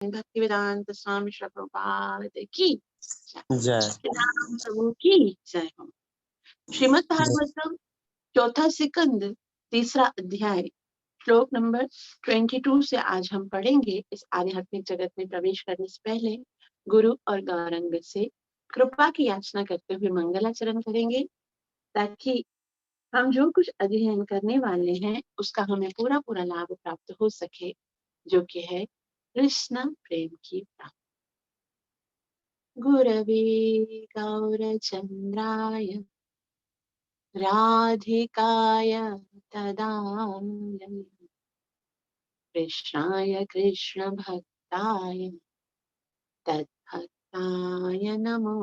भक्तिवेदांत स्वामी श्री प्रभुपाद की जय। श्री राम प्रभु की जय हो। श्रीमद् भागवतम चौथा सिकंद तीसरा अध्याय श्लोक नंबर 22 से आज हम पढ़ेंगे। इस आध्यात्मिक जगत में प्रवेश करने से पहले गुरु और गौरंग से कृपा की याचना करते हुए मंगलाचरण करेंगे, ताकि हम जो कुछ अध्ययन करने वाले हैं उसका हमें पूरा पूरा लाभ प्राप्त हो सके, जो कि है कृष्ण प्रेम की प्राप्ति। गुरवे गौरचन्द्राय राधिकाय तदालय कृष्णाय कृष्णभक्ताय तद्भक्ताय नमो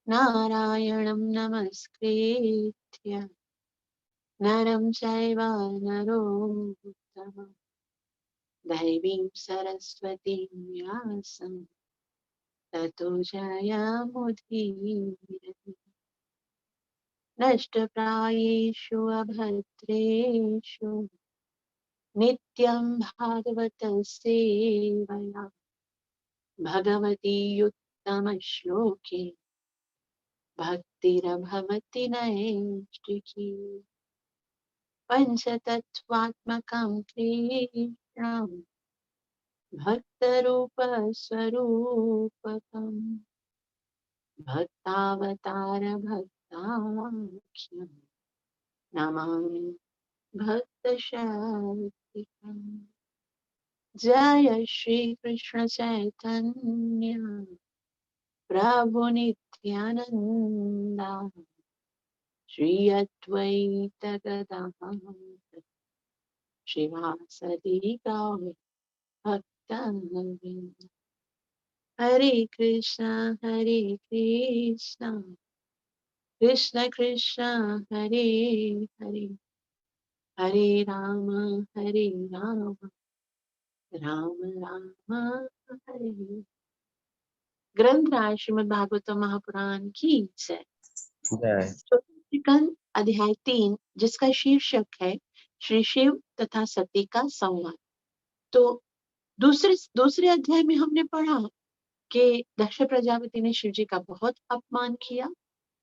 नारायणं नमस्कृत्य नरं चैव नरोत्तमं दैवीं सरस्वतीं व्यासं ततो जयमुदीरये। नष्टप्रायेषु अभद्रेषु नित्यं भागवत सेवया भगवती उत्तमश्लोके भक्तिरभवति नैष्टिकी। पञ्चतत्त्वात्मकं कृष्णं भक्तरूपस्वरूपकम् भक्तावतारभक्ताख्यं नमामि भक्तशक्तिकम्। जय श्री कृष्ण चैतन्य प्रभु नित्यानंदा श्री अद्वैत गदाधर श्रीवासदि गौर भक्तवृंद। हरे कृष्णा कृष्ण कृष्ण हरे हरे, हरे राम राम राम हरे। ग्रंथराज श्रीमद् भागवतम महापुराण की जय। जय। सिकंद अध्याय 3, जिसका शीर्षक है श्री शिव तथा सती का संवाद। तो दूसरे अध्याय में हमने पढ़ा कि दक्ष प्रजापति ने शिव जी का बहुत अपमान किया,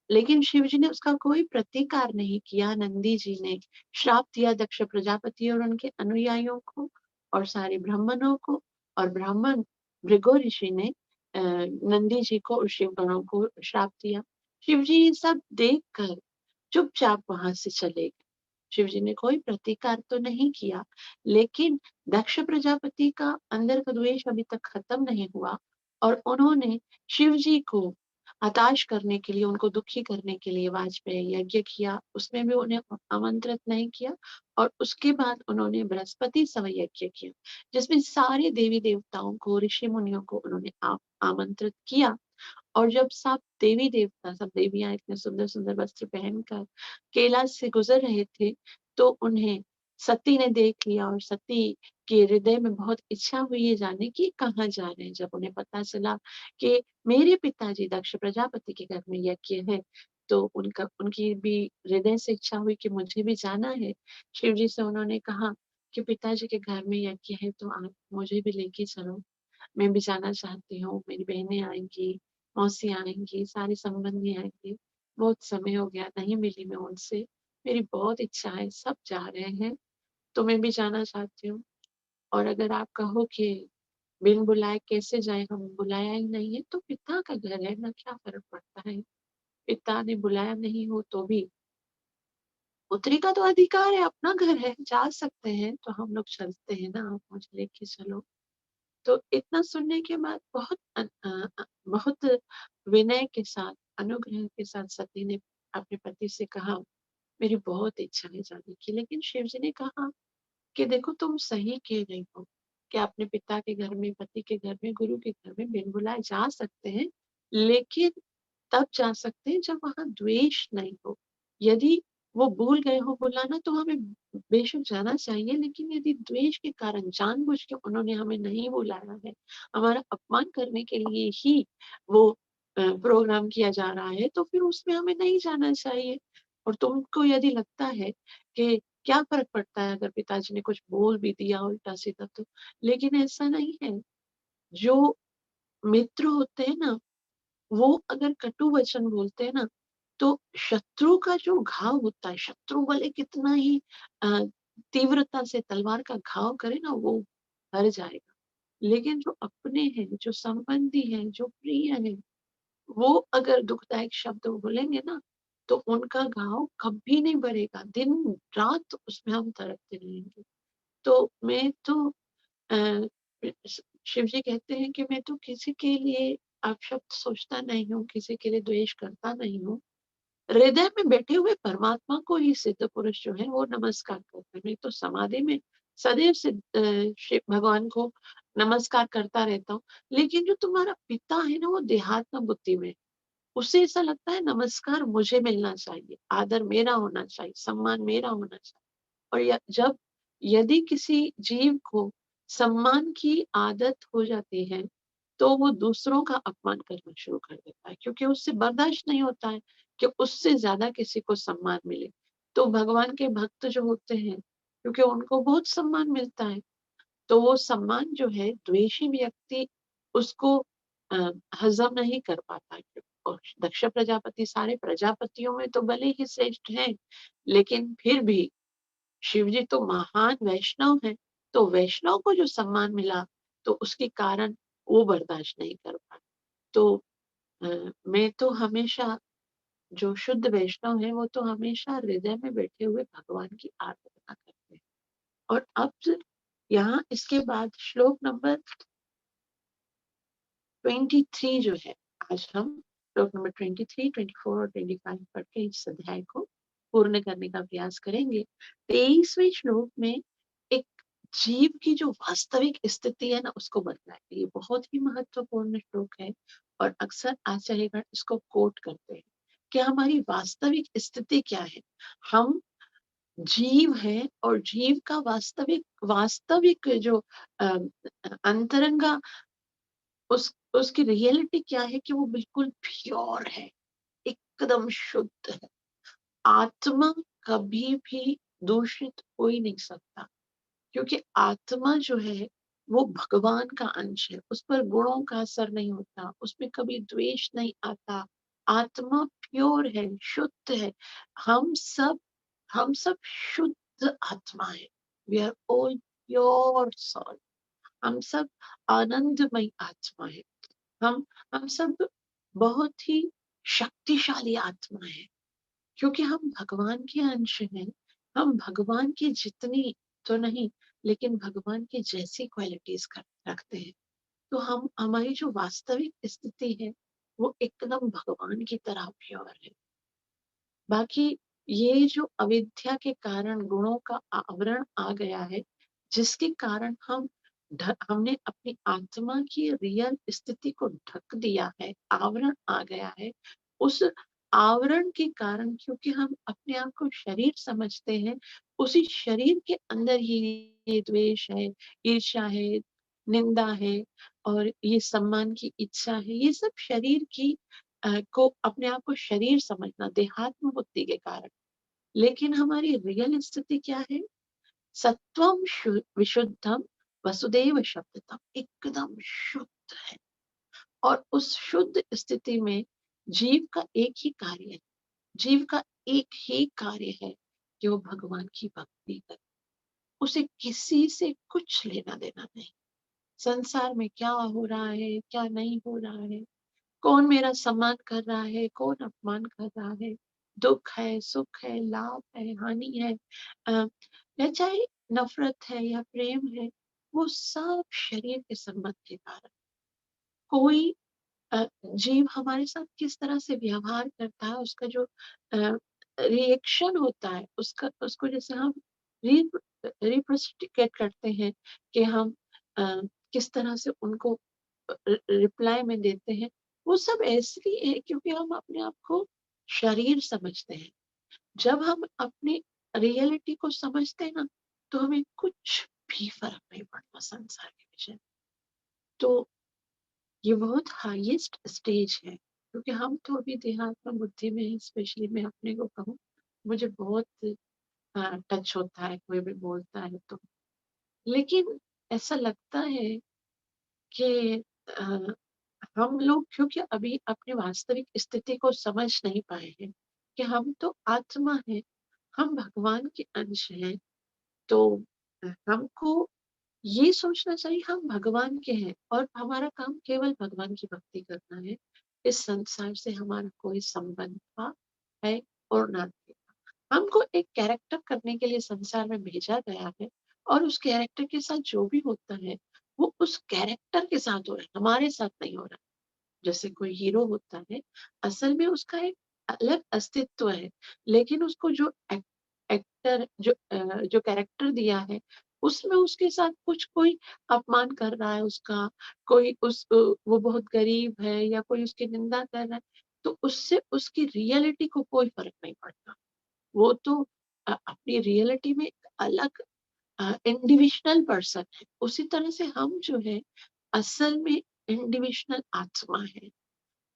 लेकिन शिव जी ने उसका कोई प्रतिकार नहीं किया। नंदी जी ने श्राप दिया दक्ष प्रजापति और उनके अनुयायियों को और सारे ब्राह्मणों को, और ब्राह्मण भृगु ऋषि ने नंदी जी को और शिव गणों को श्राप दिया। शिव जी ये सब देखकर चुपचाप वहां से चले गए। शिव जी ने कोई प्रतिकार तो नहीं किया, लेकिन दक्ष प्रजापति का अंदर का द्वेष अभी तक खत्म नहीं हुआ और उन्होंने शिव जी को हताश करने के लिए, उनको दुखी करने के लिए वाजपेयी यज्ञ किया। उसमें भी उन्हें आमंत्रित नहीं किया। और उसके बाद उन्होंने बृहस्पति सव यज्ञ किया, जिसमें सारे देवी देवताओं को, ऋषि मुनियों को उन्होंने आमंत्रित किया। और जब सब देवी देवता, सब देवियां इतने सुंदर सुंदर वस्त्र पहनकर कैलाश से गुजर रहे थे, तो उन्हें सती ने देख लिया और सती के हृदय में बहुत इच्छा हुई ये जानने की कहाँ जा रहे हैं। जब उन्हें पता चला कि मेरे पिताजी दक्ष प्रजापति के घर में यज्ञ है, तो उनकी भी हृदय से इच्छा हुई कि मुझे भी जाना है। शिव जी से उन्होंने कहा कि पिताजी के घर में यज्ञ है, तो आप मुझे भी लेके चलो, मैं भी जाना चाहती हूँ। मेरी बहनें आएंगी, मौसी आएंगी, सारे संबंधी आएंगे। बहुत समय हो गया नहीं मिली मैं उनसे, मेरी बहुत इच्छा है, सब जा रहे हैं तो मैं भी जाना चाहती हूँ। और अगर आप कहो कि बिन बुलाए कैसे जाए, हम बुलाया ही नहीं है, तो पिता का घर है ना, क्या फर्क पड़ता है। पिता ने बुलाया नहीं हो तो भी पुत्री का तो अधिकार है, अपना घर है, जा सकते हैं। तो हम लोग चलते हैं ना, आप मुझे लेके चलो। तो इतना सुनने के बाद बहुत विनय के साथ, अनुग्रह के साथ सती ने अपने पति से कहा, मेरी बहुत इच्छा है जाने की। लेकिन शिव जी ने कहा कि देखो, तुम सही कह रही हो कि अपने पिता के घर में, पति के घर में, गुरु के घर में बिन बुलाए जा सकते हैं, लेकिन तब जा सकते हैं जब वहां द्वेष नहीं हो। यदि वो भूल गए हो बुलाना तो हमें बेशक जाना चाहिए, लेकिन यदि द्वेष के कारण जानबूझ के उन्होंने हमें नहीं बुलाया है, हमारा अपमान करने के लिए ही वो प्रोग्राम किया जा रहा है, तो फिर उसमें हमें नहीं जाना चाहिए। और तुमको यदि लगता है कि क्या फ़र्क पड़ता है अगर पिताजी ने कुछ बोल भी दिया उल्टा-सीधा तो? लेकिन ऐसा नहीं है। जो मित्र होते हैं ना, वो अगर कटु वचन बोलते हैं ना, तो शत्रु का जो घाव होता है, शत्रु भले कितना ही अ, तीव्रता से तलवार का घाव करे ना, वो भर जाएगा। लेकिन जो अपने हैं, जो संबंधी हैं, जो प्रिय हैं, वो अगर दुखदायक शब्द बोलेंगे ना, तो उनका घाव कभी नहीं भरेगा। दिन-रात उसमें हम तड़पते रहेंगे। तो मैं तो अ, श शिव जी कहते हैं कि मैं तो किसी के लिए अपशब्द सोचता नहीं हूँ, किसी के लिए द्वेष करता नहीं हूँ। हृदय में बैठे हुए परमात्मा को ही सिद्ध पुरुष जो है वो नमस्कार करते हैं। मैं तो समाधि में सदैव शिव भगवान को नमस्कार करता रहता हूँ। लेकिन जो तुम्हारा पिता है ना, वो देहात्म बुद्धि में है। उसे ऐसा लगता है नमस्कार मुझे मिलना चाहिए, आदर मेरा होना चाहिए, सम्मान मेरा होना चाहिए। और जब यदि किसी जीव को सम्मान की आदत हो जाती है, तो वो दूसरों का अपमान करना शुरू कर देता है, क्योंकि उससे बर्दाश्त नहीं होता है कि उससे ज़्यादा किसी को सम्मान मिले। तो भगवान के भक्त जो होते हैं, क्योंकि उनको बहुत सम्मान मिलता है, तो वो सम्मान जो है द्वेषी व्यक्ति उसको अ, हज़म नहीं कर पाता है। और दक्ष प्रजापति सारे प्रजापतियों में तो भले ही श्रेष्ठ हैं, लेकिन फिर भी शिव जी तो महान वैष्णव हैं, तो वैष्णव को जो सम्मान मिला, तो उसके कारण वो बर्दाश्त नहीं कर पाए। तो मैं तो हमेशा जो शुद्ध वैष्णव है, वो तो हमेशा हृदय में बैठे हुए भगवान की आराधना करते हैं। और अब यहाँ इसके बाद श्लोक नंबर 23 जो है, आज हम श्लोक नंबर 23, 24 और 25 पढ़ के इस अध्याय को पूर्ण करने का प्रयास करेंगे। 23वें श्लोक में एक जीव की जो वास्तविक स्थिति है ना, उसको बतलाएगा। ये बहुत ही महत्वपूर्ण श्लोक है और अक्सर आचार्यगण इसको कोट करते हैं कि हमारी वास्तविक स्थिति क्या है। हम जीव हैं और जीव का वास्तविक वास्तविक जो अ, अंतरंगा उसकी रियलिटी क्या है कि वो बिल्कुल प्योर है, एकदम शुद्ध है। आत्मा कभी भी दूषित हो ही नहीं सकता, क्योंकि आत्मा जो है वो भगवान का अंश है। उस पर गुणों का असर नहीं होता, उसमें कभी द्वेष नहीं आता। आत्मा प्योर है, शुद्ध है। हम सब हम सब शुद्ध आत्मा है। We are all pure soul. हम सब आनंदमय आत्मा है। हम हम सब बहुत ही शक्तिशाली आत्मा है, क्योंकि हम भगवान के अंश हैं। हम भगवान की जितनी तो नहीं, लेकिन भगवान की जैसी क्वालिटीज रखते हैं। तो हम हमारी जो वास्तविक स्थिति है, वो एकदम भगवान की तरह प्योर है। बाकी ये जो अविद्या के कारण गुणों का आवरण आ गया है, जिसके कारण हमने अपनी आत्मा की रियल स्थिति को ढक दिया है, आवरण आ गया है। उस आवरण के कारण, क्योंकि हम अपने आप को शरीर समझते हैं, उसी शरीर के अंदर ही ये द्वेष है, ईर्ष्या है, निंदा है और ये सम्मान की इच्छा है। ये सब शरीर की को अपने आप को शरीर समझना, देहात्म बुद्धि के कारण। लेकिन हमारी रियल स्थिति क्या है? सत्वम विशुद्धम वसुदेव शब्दतम, एकदम शुद्ध है। और उस शुद्ध स्थिति में जीव का एक ही कार्य है, जीव का एक ही कार्य है कि वो भगवान की भक्ति करे। उसे किसी से कुछ लेना देना नहीं। संसार में क्या हो रहा है, क्या नहीं हो रहा है, कौन मेरा सम्मान कर रहा है, कौन अपमान कर रहा है, दुख है, सुख है, लाभ है, हानि है, अ, या चाहे नफरत है या प्रेम है, वो सब शरीर के संबंध के कारण। कोई जीव हमारे साथ किस तरह से व्यवहार करता है, उसका जो रिएक्शन होता है, उसका उसको जैसे हम रिप्रोसिकेट करते हैं कि हम अ, किस तरह से उनको रिप्लाई में देते हैं, वो सब ऐसे है क्योंकि हम अपने आप को शरीर समझते हैं। जब हम अपनी रियलिटी को समझते हैं ना, तो हमें कुछ भी फर्क नहीं पड़ता संसार के विषय में। तो ये बहुत हाईएस्ट स्टेज है, क्योंकि हम तो अभी देहात्म बुद्धि में हैं। स्पेशली मैं अपने को कहूँ, मुझे बहुत टच होता है, कोई भी बोलता है तो। लेकिन ऐसा लगता है कि अ, हम लोग क्योंकि अभी अपनी वास्तविक स्थिति को समझ नहीं पाए हैं कि हम तो आत्मा हैं, हम भगवान के अंश हैं। तो हमको ये सोचना चाहिए हम भगवान के हैं और हमारा काम केवल भगवान की भक्ति करना है। इस संसार से हमारा कोई संबंध था, है और ना रहेगा। हमको एक कैरेक्टर करने के लिए संसार में भेजा गया है और उस कैरेक्टर के साथ जो भी होता है, वो उस कैरेक्टर के साथ हो रहा है, हमारे साथ नहीं हो रहा है। जैसे कोई हीरो होता है, असल में उसका एक अलग अस्तित्व है, लेकिन उसको जो एक्टर जो कैरेक्टर दिया है, उसमें उसके साथ कुछ कोई अपमान कर रहा है उसका, कोई वो बहुत गरीब है या कोई उसकी निंदा कर रहा है, तो उससे उसकी रियलिटी को कोई फ़र्क नहीं पड़ता। वो तो अपनी रियलिटी में एक अलग इंडिविजुअल पर्सन है। उसी तरह से हम जो है, असल में इंडिविजुअल आत्मा है।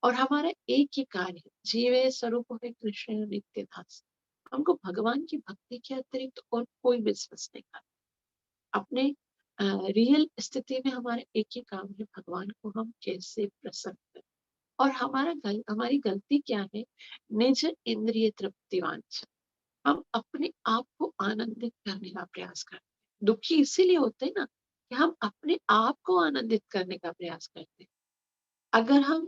और हमारा एक ही कार्य है, जीवे स्वरूप है कृष्ण नित्य दास। हमको भगवान की भक्ति के अतिरिक्त और कोई बिजनेस नहीं करना। अपने रियल स्थिति में हमारा एक ही काम है, भगवान को हम कैसे प्रसन्न करें। और हमारी गलती क्या है? निज इंद्रिय तृप्ति वांछा। हम अपने आप को आनंदित करने का प्रयास करते हैं। दुखी इसीलिए होते हैं ना कि हम अपने आप को आनंदित करने का प्रयास करते हैं। अगर हम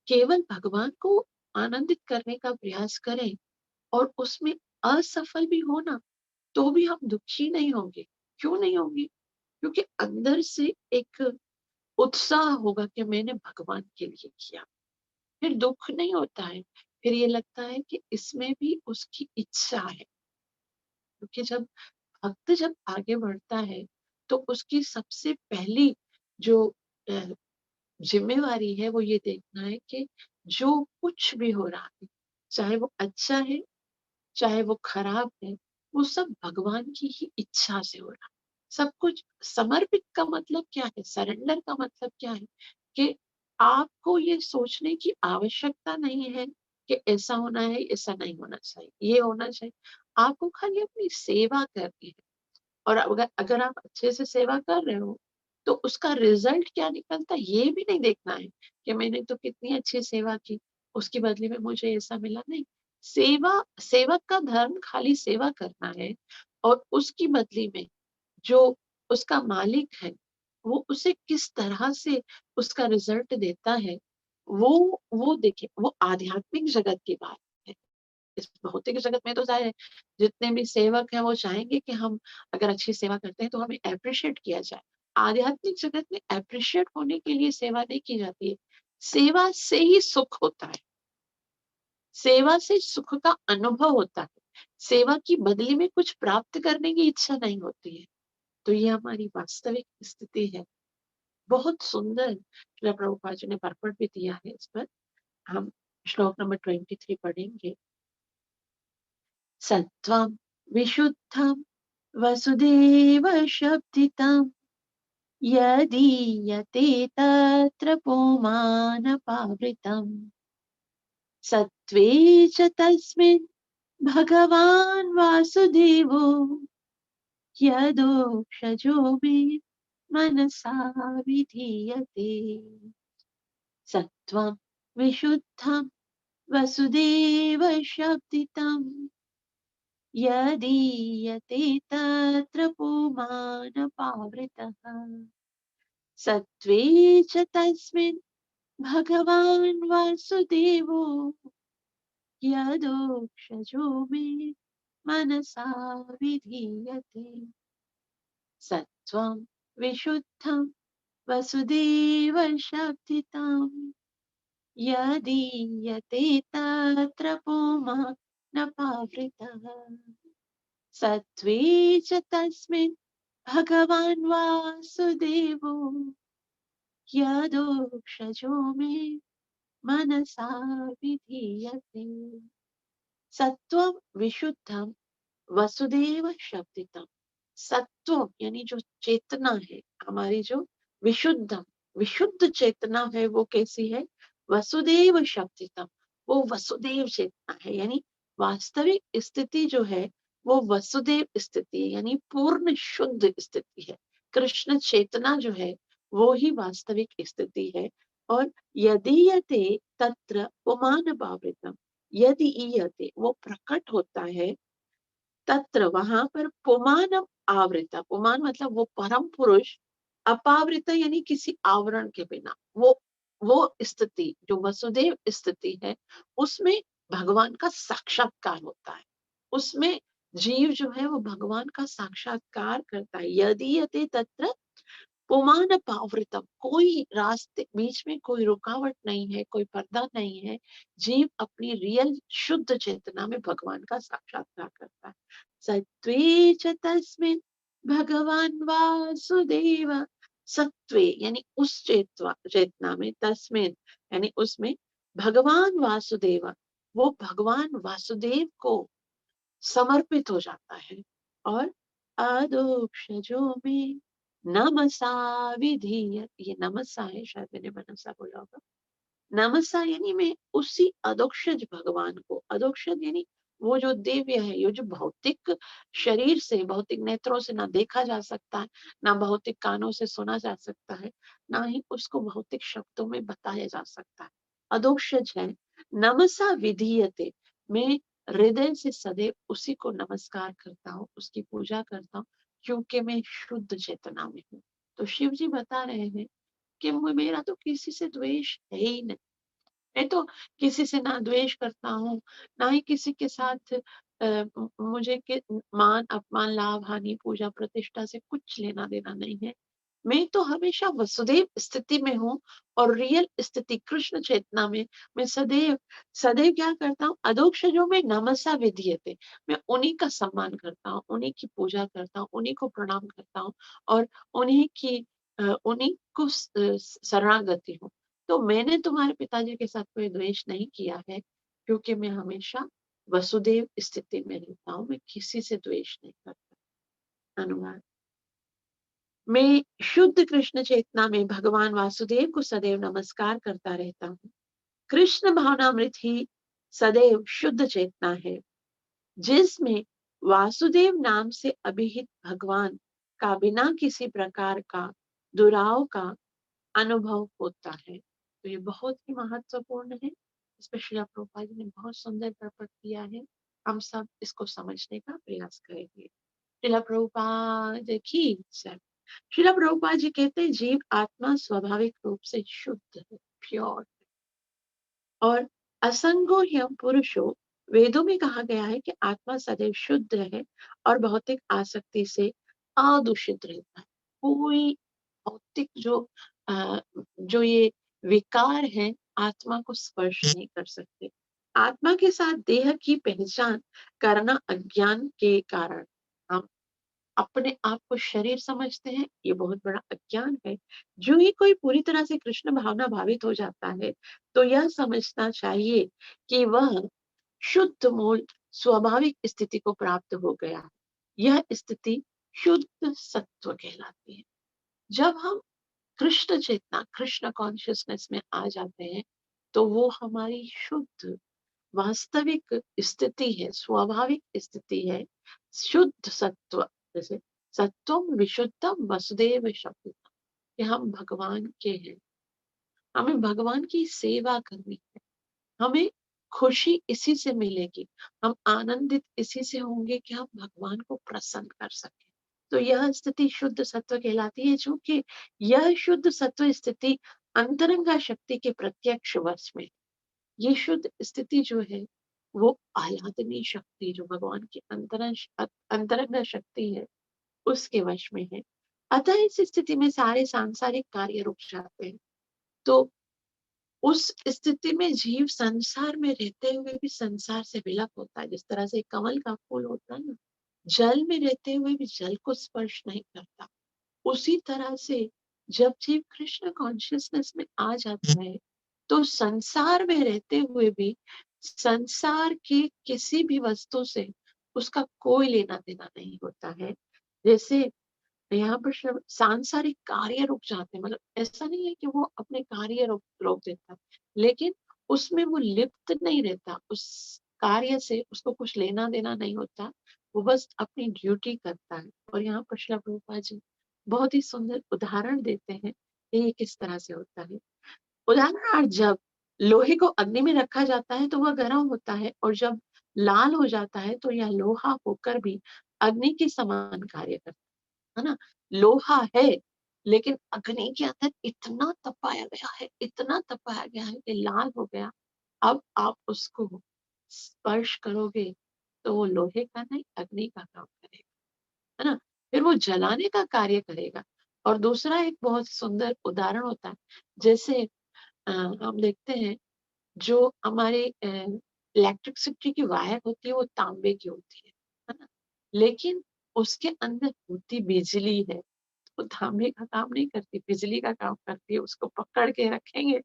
केवल भगवान को आनंदित करने का प्रयास करें और उसमें असफल भी हो ना, तो भी हम दुखी नहीं होंगे। क्यों नहीं होंगे? क्योंकि अंदर से एक उत्साह होगा कि मैंने भगवान के लिए किया। फिर दुःख नहीं होता है, फिर ये लगता है कि इसमें भी उसकी इच्छा है। क्योंकि जब आगे बढ़ता है, तो उसकी सबसे पहली जो अ, ज़िम्मेवारी है वो ये देखना है कि जो कुछ भी हो रहा है, चाहे वो अच्छा है, चाहे वो खराब है, वो सब भगवान की ही इच्छा से हो रहा है। सब कुछ समर्पित का मतलब क्या है? सरेंडर का मतलब क्या है? कि आपको ये सोचने की आवश्यकता नहीं है कि ऐसा होना है, ऐसा नहीं होना चाहिए, ये होना चाहिए। आपको खाली अपनी सेवा करनी है। और अगर अगर आप अच्छे से सेवा कर रहे हो, तो उसका रिज़ल्ट क्या निकलता है, ये भी नहीं देखना है कि मैंने तो कितनी अच्छी सेवा की, उसके बदले में मुझे ऐसा मिला, नहीं। सेवक का धर्म खाली सेवा करना है और उसकी बदले में जो उसका मालिक है, वो उसे किस तरह से उसका रिज़ल्ट देता है, वो देखिए, वो आध्यात्मिक जगत की बात है। इस भौतिक जगत में तो ज़ाहिर है, जितने भी सेवक हैं वो चाहेंगे कि हम अगर अच्छी सेवा करते हैं तो हमें एप्रिशिएट किया जाए। आध्यात्मिक जगत में एप्रिशिएट होने के लिए सेवा नहीं की जाती है। सेवा से ही सुख होता है। सेवा से सुख का अनुभव होता है। सेवा की बदले में कुछ प्राप्त करने की इच्छा नहीं होती है। तो ये हमारी वास्तविक स्थिति है। बहुत सुंदर श्रील प्रभुपाद जी ने परपट भी दिया है इस पर। हम श्लोक नंबर 23 पढ़ेंगे। सत्वं विशुद्धं वसुदेव शब्दितं यदीयते तत्र पुमानपावृतम् सत्त्वे च तस्मिन् भगवान् वासुदेवो यदोक्षजो मे मनसा विधीयते। सत्वं विशुद्धं वसुदेव शब्दितं यदीयते तत्र पुमानपावृतः सत्त्वे च तस्मिन् भगवान् वासुदेवो यदोक्षजो मे मनसा विधीयते। सत्त्वं विशुद्धं वसुदेव शब्दितं यदीयते तत्र पुमानपावृतः सत्त्वे च तस्मिन् भगवान् वासुदेवो यदोक्षजो मे मनसा विधीयते। सत्वं विशुद्धं वसुदेव शब्दितम। सत्व यानी जो चेतना है हमारी, जो विशुद्धम विशुद्ध चेतना है, वो कैसी है? वसुदेव शब्दितम, वो वसुदेव चेतना है। यानी वास्तविक स्थिति जो है वो वसुदेव स्थिति है, यानी पूर्ण शुद्ध स्थिति है। कृष्ण चेतना जो है वो ही वास्तविक स्थिति है। और यदीयते तत्र पुमान भावृतम, यदि ईयते वो प्रकट होता है, तत्र वहां पर पुमानम आवृता, पुमान मतलब वो परम पुरुष, अपावृत यानी किसी आवरण के बिना, वो स्थिति जो वसुदेव स्थिति है उसमें भगवान का साक्षात्कार होता है। उसमें जीव जो है वो भगवान का साक्षात्कार करता है। यदि यदि तत्र पुमान पावृतम, कोई रास्ते बीच में कोई रुकावट नहीं है, कोई पर्दा नहीं है। जीव अपनी रियल शुद्ध चेतना में भगवान का साक्षात्कार करता है। सत्वे च तस्मिन् भगवान वासुदेव, सत्वे यानी उस चेतना में, तस्मिन् यानी उसमें, भगवान वासुदेव, वो भगवान वासुदेव को समर्पित हो जाता है। और अदोक्षजो में नमसा विधीय, ये नमसा है, शायद मैंने मनसा बोला होगा। नमसा यानी मैं उसी अदोक्षज भगवान को, अदोक्षज यानी वो जो दिव्य है, ये जो भौतिक शरीर से, भौतिक नेत्रों से ना देखा जा सकता है, ना भौतिक कानों से सुना जा सकता है, ना ही उसको भौतिक शब्दों में बताया जा सकता है, अदोक्षज है। नमसा विधीयते, मैं हृदय से सदैव उसी को नमस्कार करता हूँ, उसकी पूजा करता हूँ, क्योंकि मैं शुद्ध चेतना में हूँ। तो शिव जी बता रहे हैं कि मेरा तो किसी से द्वेष है ही नहीं। मैं तो किसी से ना द्वेष करता हूँ, ना ही किसी के साथ मुझे के मान अपमान लाभ हानि पूजा प्रतिष्ठा से कुछ लेना देना नहीं है। मैं तो हमेशा वसुदेव स्थिति में हूँ, और रियल स्थिति कृष्ण चेतना में मैं सदैव सदैव क्या करता हूँ, अधोक्षजों में नमसा विधीयते, मैं उन्हीं का सम्मान करता हूँ, उन्हीं की पूजा करता हूँ, उन्हीं को प्रणाम करता हूँ, और उन्हीं की उन्हीं को शरणागति हूँ। तो मैंने तुम्हारे पिताजी के साथ कोई द्वेष नहीं किया है, क्योंकि मैं हमेशा वसुदेव स्थिति में रहता हूँ, मैं किसी से द्वेष नहीं करता। अनुवाद। मैं शुद्ध कृष्ण चेतना में भगवान वासुदेव को सदैव नमस्कार करता रहता हूँ। कृष्ण भावनामृत ही सदैव शुद्ध चेतना है, जिसमें वासुदेव नाम से अभिहित भगवान का बिना किसी प्रकार का दुराव का अनुभव होता है। तो ये बहुत ही महत्वपूर्ण है। स्पेशली प्रभुपाद जी ने बहुत सुंदर प्रकट किया है। हम सब इसको समझने का प्रयास करेंगे। श्रील प्रभुपाद की जय। श्रील प्रभुपाद जी कहते हैं जीव आत्मा स्वाभाविक रूप से शुद्ध है, प्योर, और असंगो ह्यम पुरुषो, वेदों में कहा गया है कि आत्मा सदैव शुद्ध है और भौतिक आसक्ति से अदूषित रहता है। कोई भौतिक जो ये विकार है आत्मा को स्पर्श नहीं कर सकते। आत्मा के साथ देह की पहचान करना अज्ञान के कारण, हम अपने आप को शरीर समझते हैं, ये बहुत बड़ा अज्ञान है। जो ही कोई पूरी तरह से कृष्ण भावना भावित हो जाता है, तो यह समझना चाहिए कि वह शुद्ध मूल स्वाभाविक स्थिति को प्राप्त हो गया है। यह स्थिति शुद्ध सत्व कहलाती है। जब हम कृष्ण चेतना, कृष्ण कॉन्शियसनेस में आ जाते हैं, तो वो हमारी शुद्ध वास्तविक स्थिति है, स्वाभाविक स्थिति है, शुद्ध सत्व। जैसे सत्वम विशुद्धम वसुदेव शब्द, कि हम भगवान के हैं, हमें भगवान की सेवा करनी है, हमें खुशी इसी से मिलेगी, हम आनंदित इसी से होंगे कि हम भगवान को प्रसन्न कर सके। तो यह स्थिति शुद्ध सत्व कहलाती है, चूंकि यह शुद्ध सत्व स्थिति अंतरंगा शक्ति के प्रत्यक्ष वश में, ये शुद्ध स्थिति जो है वो आह्लादनीय शक्ति जो भगवान की अंतरंग शक्ति है उसके वश में है। अतः इस स्थिति में सारे सांसारिक कार्य रुक जाते हैं। तो उस स्थिति में जीव संसार में रहते हुए भी संसार से विलप होता है। जिस तरह से कमल का फूल होता है ना, जल में रहते हुए भी जल को स्पर्श नहीं करता, उसी तरह से जब जीव कृष्ण कॉन्शियसनेस में आ जाता है, तो संसार में रहते हुए भी संसार की किसी भी वस्तु से उसका कोई लेना देना नहीं होता है। जैसे यहाँ पर सांसारिक कार्य रुक जाते हैं, मतलब ऐसा नहीं है कि वो अपने कार्य रोक रोक देता है, लेकिन उसमें वो लिप्त नहीं रहता, उस कार्य से उसको कुछ लेना देना नहीं होता। वो बस अपनी ड्यूटी करता है। और यहाँ पर श्रील प्रभुपाद जी बहुत ही सुंदर उदाहरण देते हैं कि ये किस तरह से होता है। उदाहरणार्थ, जब लोहे को अग्नि में रखा जाता है तो वह गर्म होता है, और जब लाल हो जाता है तो यह लोहा होकर भी अग्नि के समान कार्य करता है ना। लोहा है, लेकिन अग्नि के अंदर इतना तपाया गया है, इतना तपाया गया है कि लाल हो गया। अब आप उसको स्पर्श करोगे तो वो लोहे का नहीं, अग्नि का काम करेगा, है ना। फिर वो जलाने का कार्य करेगा। और दूसरा एक बहुत सुंदर उदाहरण होता है, जैसे हम देखते हैं जो हमारे इलेक्ट्रिसिटी की वायर होती है वो तांबे की होती है ना। लेकिन उसके अंदर होती बिजली है, वो तांबे का काम नहीं करती, बिजली का काम करती है। उसको पकड़ के रखेंगे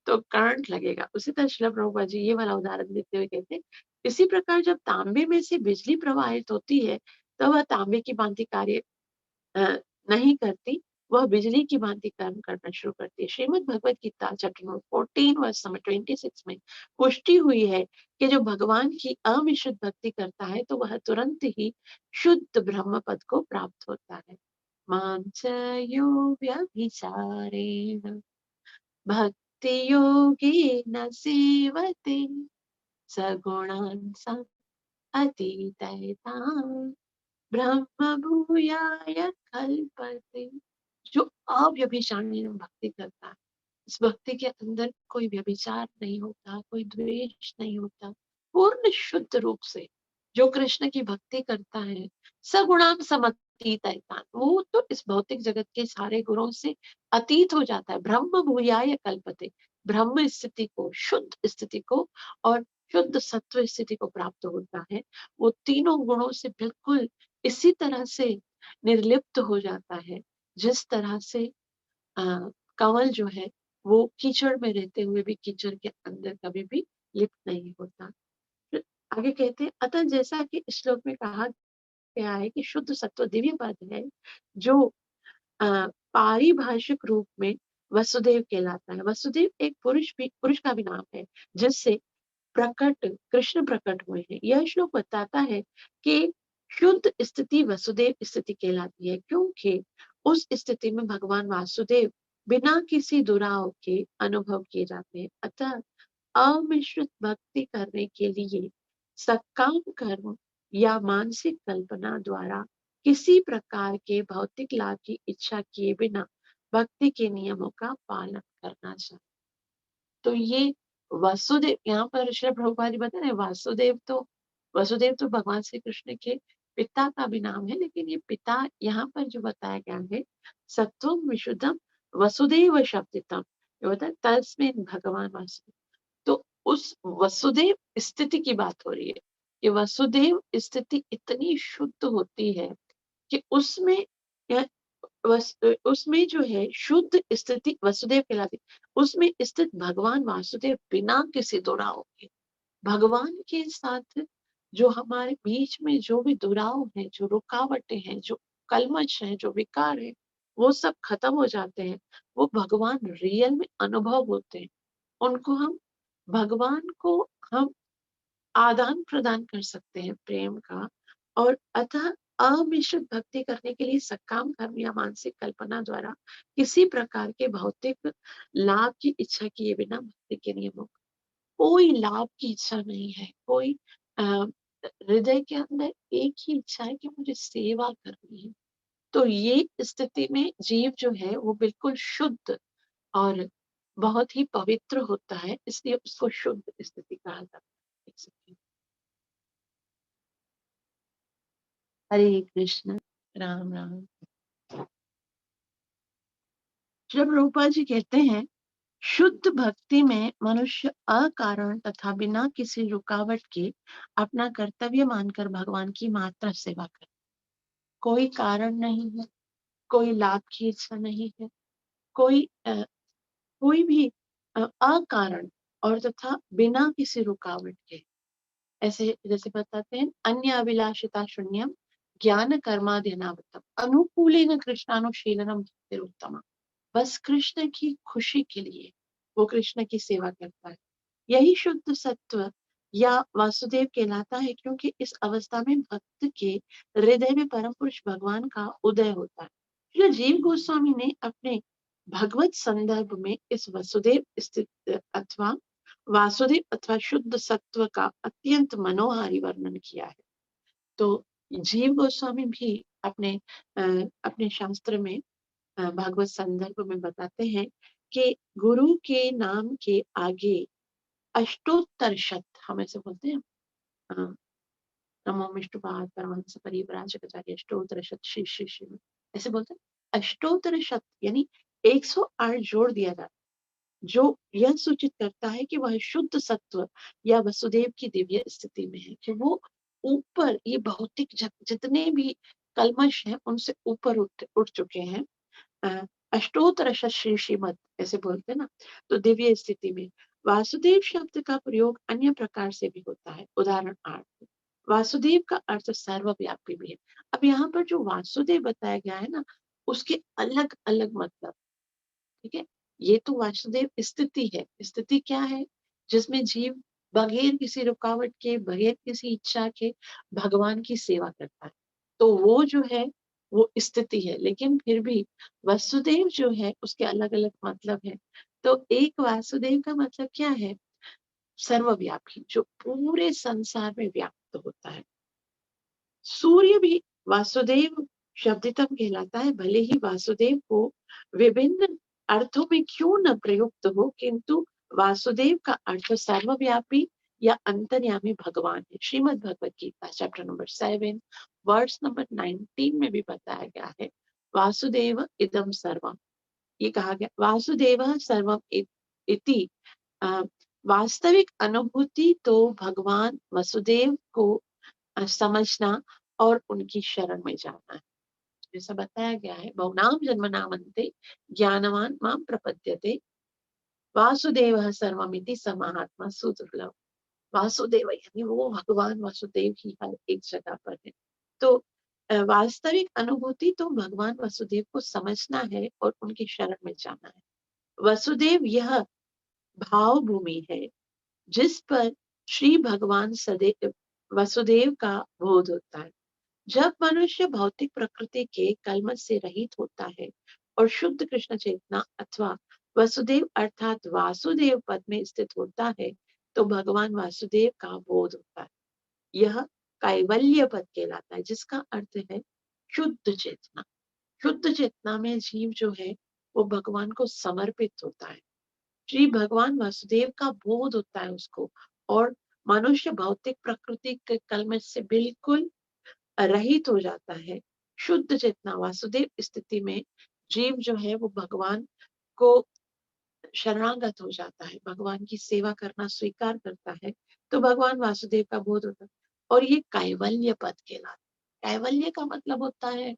तो करंट लगेगा। उसी तरह श्रील प्रभुपाद जी ये वाला उदाहरण देते हुए कहते हैं, इसी प्रकार जब तांबे में से बिजली प्रवाहित होती है तो वह तांबे की भांति कार्य अ, नहीं करती, वह बिजली की भांति कर्म करना शुरू करती है। Shrimad Bhagavad Gita chapter number 14 verse number 26 में पुष्टि हुई है कि जो भगवान की अविशुद्ध भक्ति करता है तो वह तुरंत ही शुद्ध ब्रह्म पद को प्राप्त होता है। मांचयो व्यभिचारेण भक्ति योगेन सेवते सगुणान् स अतीतैतान् ब्रह्म भूयाय कल्पते। जो अव्यभिचारिणी भक्ति करता है, इस भक्ति के अंदर कोई व्यभिचार नहीं होता, कोई द्वेष नहीं होता, पूर्ण शुद्ध रूप से जो कृष्ण की भक्ति करता है, सगुणाम समतीत है, वो तो इस भौतिक जगत के सारे गुणों से अतीत हो जाता है। ब्रह्म भूयाय कल्पते, ब्रह्म स्थिति को, शुद्ध स्थिति को और शुद्ध सत्व स्थिति को प्राप्त होता है। वो तीनों गुणों से बिल्कुल इसी तरह से निर्लिप्त हो जाता है, जिस तरह से अ, कंवल जो है वो कीचड़ में रहते हुए भी कीचड़ के अंदर कभी भी लिप्त नहीं होता। फिर आगे कहते हैं, अतः जैसा कि इस श्लोक में कहा गया है कि शुद्ध सत्व दिव्य पद है, जो अ, पारिभाषिक रूप में वसुदेव कहलाता है। वसुदेव एक पुरुष का भी नाम है, जिससे प्रकट कृष्ण प्रकट हुए हैं। यह श्लोक बताता है कि शुद्ध स्थिति वसुदेव स्थिति कहलाती है, क्योंकि उस स्थिति में भगवान वासुदेव बिना किसी दुराव के अनुभव किए जाते हैं। अतः अमिश्रित भक्ति करने के लिए सकाम कर्म या मानसिक कल्पना द्वारा किसी प्रकार के भौतिक लाभ की इच्छा किए बिना भक्ति के नियमों का पालन करना चाहिए। तो ये वासुदेव, यहाँ पर श्री प्रभुपाद जी बता रहे हैं, वसुदेव तो भगवान श्री कृष्ण के पिता का भी नाम है, लेकिन ये पिता यहाँ पर जो बताया गया है, सत्वम विशुद्धम वसुदेव शब्दितम, ये होता है तस्मिन भगवान वासुदेव। तो उस वसुदेव स्थिति की बात हो रही है कि वसुदेव स्थिति इतनी शुद्ध होती है कि उसमें जो है शुद्ध स्थिति वसुदेव कहलाती, उसमें स्थित भगवान वासुदेव बिना किसी दुराव के, भगवान के साथ जो हमारे बीच में जो भी दुराव है, जो रुकावटें हैं, जो कलमश है, जो विकार है, वो सब खत्म हो जाते हैं। वो भगवान रियल में अनुभव होते हैं। उनको हम भगवान को हम आदान प्रदान कर सकते हैं प्रेम का। और अतः अमिश्रित भक्ति करने के लिए सकाम कर्म या मानसिक कल्पना द्वारा किसी प्रकार के भौतिक लाभ की इच्छा किए बिना भक्ति के नियमों, कोई लाभ की इच्छा नहीं है, कोई अ, हृदय के अंदर एक ही इच्छा है कि मुझे सेवा करनी है। तो ये स्थिति में जीव जो है वो बिल्कुल शुद्ध और बहुत ही पवित्र होता है, इसलिए उसको शुद्ध स्थिति कहा जाता है। देख सकते हैं। हरे कृष्ण, राम राम। श्री प्रभुपाद जी कहते हैं, शुद्ध भक्ति में मनुष्य अकारण तथा बिना किसी रुकावट के अपना कर्तव्य मानकर भगवान की मात्र सेवा करे। कोई कारण नहीं है, कोई लाभ की इच्छा नहीं है, कोई भी अकारण और तथा बिना किसी रुकावट के, ऐसे जैसे बताते हैं, अन्य अभिलाषिता शून्यम ज्ञान कर्माध्यनावतम अनुकूलेन कृष्णानुशीलनम भक्तिरुत्तमा। बस कृष्ण की खुशी के लिए वो कृष्ण की सेवा करता है। यही शुद्ध सत्व या वासुदेव कहलाता है क्योंकि इस अवस्था में भक्त के हृदय में परम पुरुष भगवान का उदय होता है। श्री जीव गोस्वामी ने अपने भगवत संदर्भ में इस वसुदेव स्थित अथवा वासुदेव अथवा शुद्ध सत्व का अत्यंत मनोहारी वर्णन किया है। तो जीव गोस्वामी भी अपने अपने शास्त्र में भागवत संदर्भ में बताते हैं कि गुरु के नाम के आगे अष्टोत्तर शत, हम ऐसे बोलते हैं, अ, नमो विष्णुपाद परमहंस परिव्राजकाचार्य अष्टोत्तर शत श्री श्री श्री, ऐसे बोलते हैं। अष्टोत्तर शत यानी 108 जोड़ दिया जाता है, जो यह सूचित करता है कि वह शुद्ध सत्व या वसुदेव की दिव्य स्थिति में है, कि वो ऊपर ये भौतिक जितने भी कल्मश हैं उनसे ऊपर उठ चुके हैं। अ, अष्टोत्तर शत श्री श्रीमद ऐसे बोलते हैं ना। तो दिव्य स्थिति में वासुदेव शब्द का प्रयोग अन्य प्रकार से भी होता है। उदाहरण 8, वासुदेव का अर्थ सर्वव्यापी भी है। अब यहाँ पर जो वासुदेव बताया गया है ना, उसके अलग अलग मतलब, ठीक है। ये तो वासुदेव स्थिति है। स्थिति क्या है? जिसमें जीव बगैर किसी रुकावट के, बगैर किसी इच्छा के भगवान की सेवा करता है, तो वो जो है वो स्थिति है। लेकिन फिर भी वसुदेव जो है उसके अलग अलग मतलब है। तो एक वासुदेव का मतलब क्या है? सर्वव्यापी, जो पूरे संसार में व्याप्त होता है। सूर्य भी वासुदेव शब्दितम कहलाता है, भले ही वासुदेव को विभिन्न अर्थों में क्यों न प्रयुक्त हो, किंतु वासुदेव का अर्थ सर्वव्यापी या अंतर्यामी भगवान है। Shrimad Bhagavad Gita chapter number 7 verse number 19 में भी बताया गया है, वासुदेव इदम सर्वम। ये कहा गया वासुदेव सर्वम इति। अ, वास्तविक अनुभूति तो भगवान वसुदेव को समझना और उनकी शरण में जाना है। जैसा बताया गया है, बहुनाम जन्मनामन्ते ज्ञानवान माम प्रपद्यते वासुदेवः सर्वमिति समाहात्मा सुदुर्लभ। वासुदेव यानी वो भगवान वासुदेव ही हर एक जगह पर है। तो वास्तविक अनुभूति तो भगवान वसुदेव को समझना है और उनकी शरण में जाना है। वसुदेव यह भाव भूमि है जिस पर श्री भगवान सदैव वसुदेव का बोध होता है। जब मनुष्य भौतिक प्रकृति के कल्मश से रहित होता है और शुद्ध कृष्ण चेतना अथवा वसुदेव अर्थात वासुदेव पद में स्थित होता है, तो भगवान वासुदेव का बोध होता है। यह कैवल्य पद कहलाता है, जिसका अर्थ है शुद्ध चेतना। शुद्ध चेतना में जीव जो है वो भगवान को समर्पित होता है। श्री भगवान वासुदेव का बोध होता है उसको, और मनुष्य भौतिक प्रकृति के कल्मश से बिल्कुल रहित हो जाता है। शुद्ध चेतना वासुदेव स्थिति में जीव जो है वो भगवान को शरणागत हो जाता है, भगवान की सेवा करना स्वीकार करता है, तो भगवान वासुदेव का बोध होता है। और ये कैवल्य पद कहलाता है। कैवल्य का मतलब होता है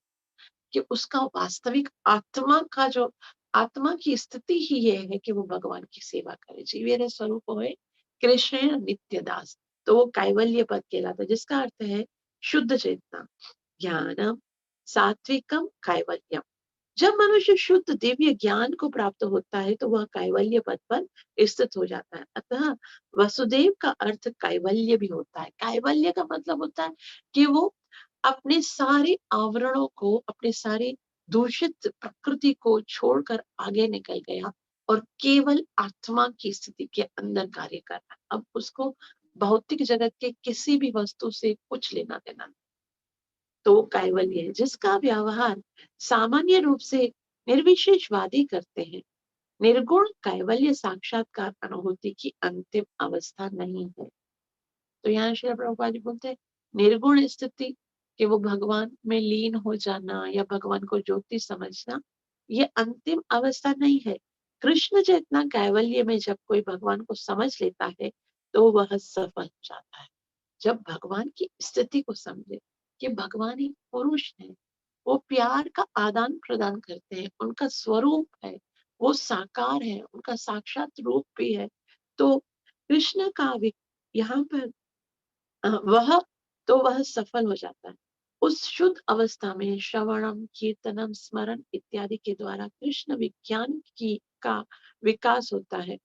कि उसका वास्तविक आत्मा का जो आत्मा की स्थिति ही ये है कि वो भगवान की सेवा करे। जीवेर स्वरूप होए कृष्ण नित्य दास। तो वो कैवल्य पद कहलाता है, जिसका अर्थ है शुद्ध चेतना, ज्ञानम सात्विकम कैवल्यम। जब मनुष्य शुद्ध दिव्य ज्ञान को प्राप्त होता है तो वह कैवल्य पद पर स्थित हो जाता है। अतः वसुदेव का अर्थ कैवल्य भी होता है। कैवल्य का मतलब होता है कि वो अपने सारे आवरणों को, अपने सारे दूषित प्रकृति को छोड़कर आगे निकल गया और केवल आत्मा की स्थिति के अंदर कार्य कर रहा है। अब उसको भौतिक जगत के किसी भी वस्तु से कुछ लेना देना नहीं। तो वो कैवल्य है, जिसका व्यवहार सामान्य रूप से निर्विशेषवादी करते हैं। निर्गुण कैवल्य साक्षात्कार अनुभूति की अंतिम अवस्था नहीं है। तो यहाँ श्री प्रभुपाद जी बोलते हैं निर्गुण स्थिति, कि वो भगवान में लीन हो जाना या भगवान को ज्योति समझना, ये अंतिम अवस्था नहीं है। कृष्ण चेतना कैवल्य में जब कोई भगवान को समझ लेता है तो वह सफल हो जाता है। जब भगवान की स्थिति को समझे कि भगवान एक पुरुष है, वो प्यार का आदान प्रदान करते हैं, उनका स्वरूप है, वो साकार है, उनका साक्षात रूप भी है। तो कृष्ण का यहाँ पर वह तो वह सफल हो जाता है। उस शुद्ध अवस्था में श्रवणम कीर्तनम स्मरण इत्यादि के द्वारा कृष्ण विज्ञान की का विकास होता है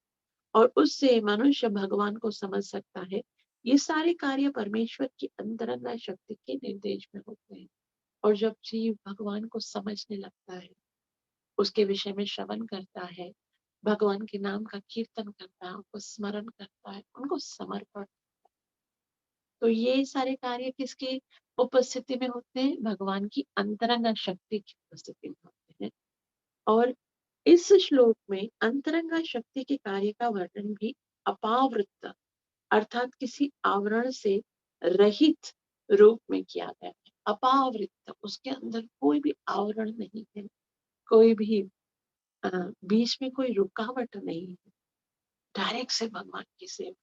और उससे मनुष्य भगवान को समझ सकता है। ये सारे कार्य परमेश्वर की अंतरंगा शक्ति के निर्देश में होते हैं। और जब जीव भगवान को समझने लगता है, उसके विषय में श्रवण करता है, भगवान के नाम का कीर्तन करता है, उनको स्मरण करता है, उनको समर्पण, तो ये सारे कार्य किसकी उपस्थिति में होते हैं? भगवान की अंतरंगा शक्ति की उपस्थिति में होते हैं। और इस श्लोक में अंतरंगा शक्ति के कार्य का वर्णन भी अपावृत्त अर्थात किसी आवरण से रहित रूप में किया गया है। अपावृत्त, उसके अंदर कोई भी आवरण नहीं है, कोई भी बीच में कोई रुकावट नहीं है, डायरेक्ट से भगवान की सेवा।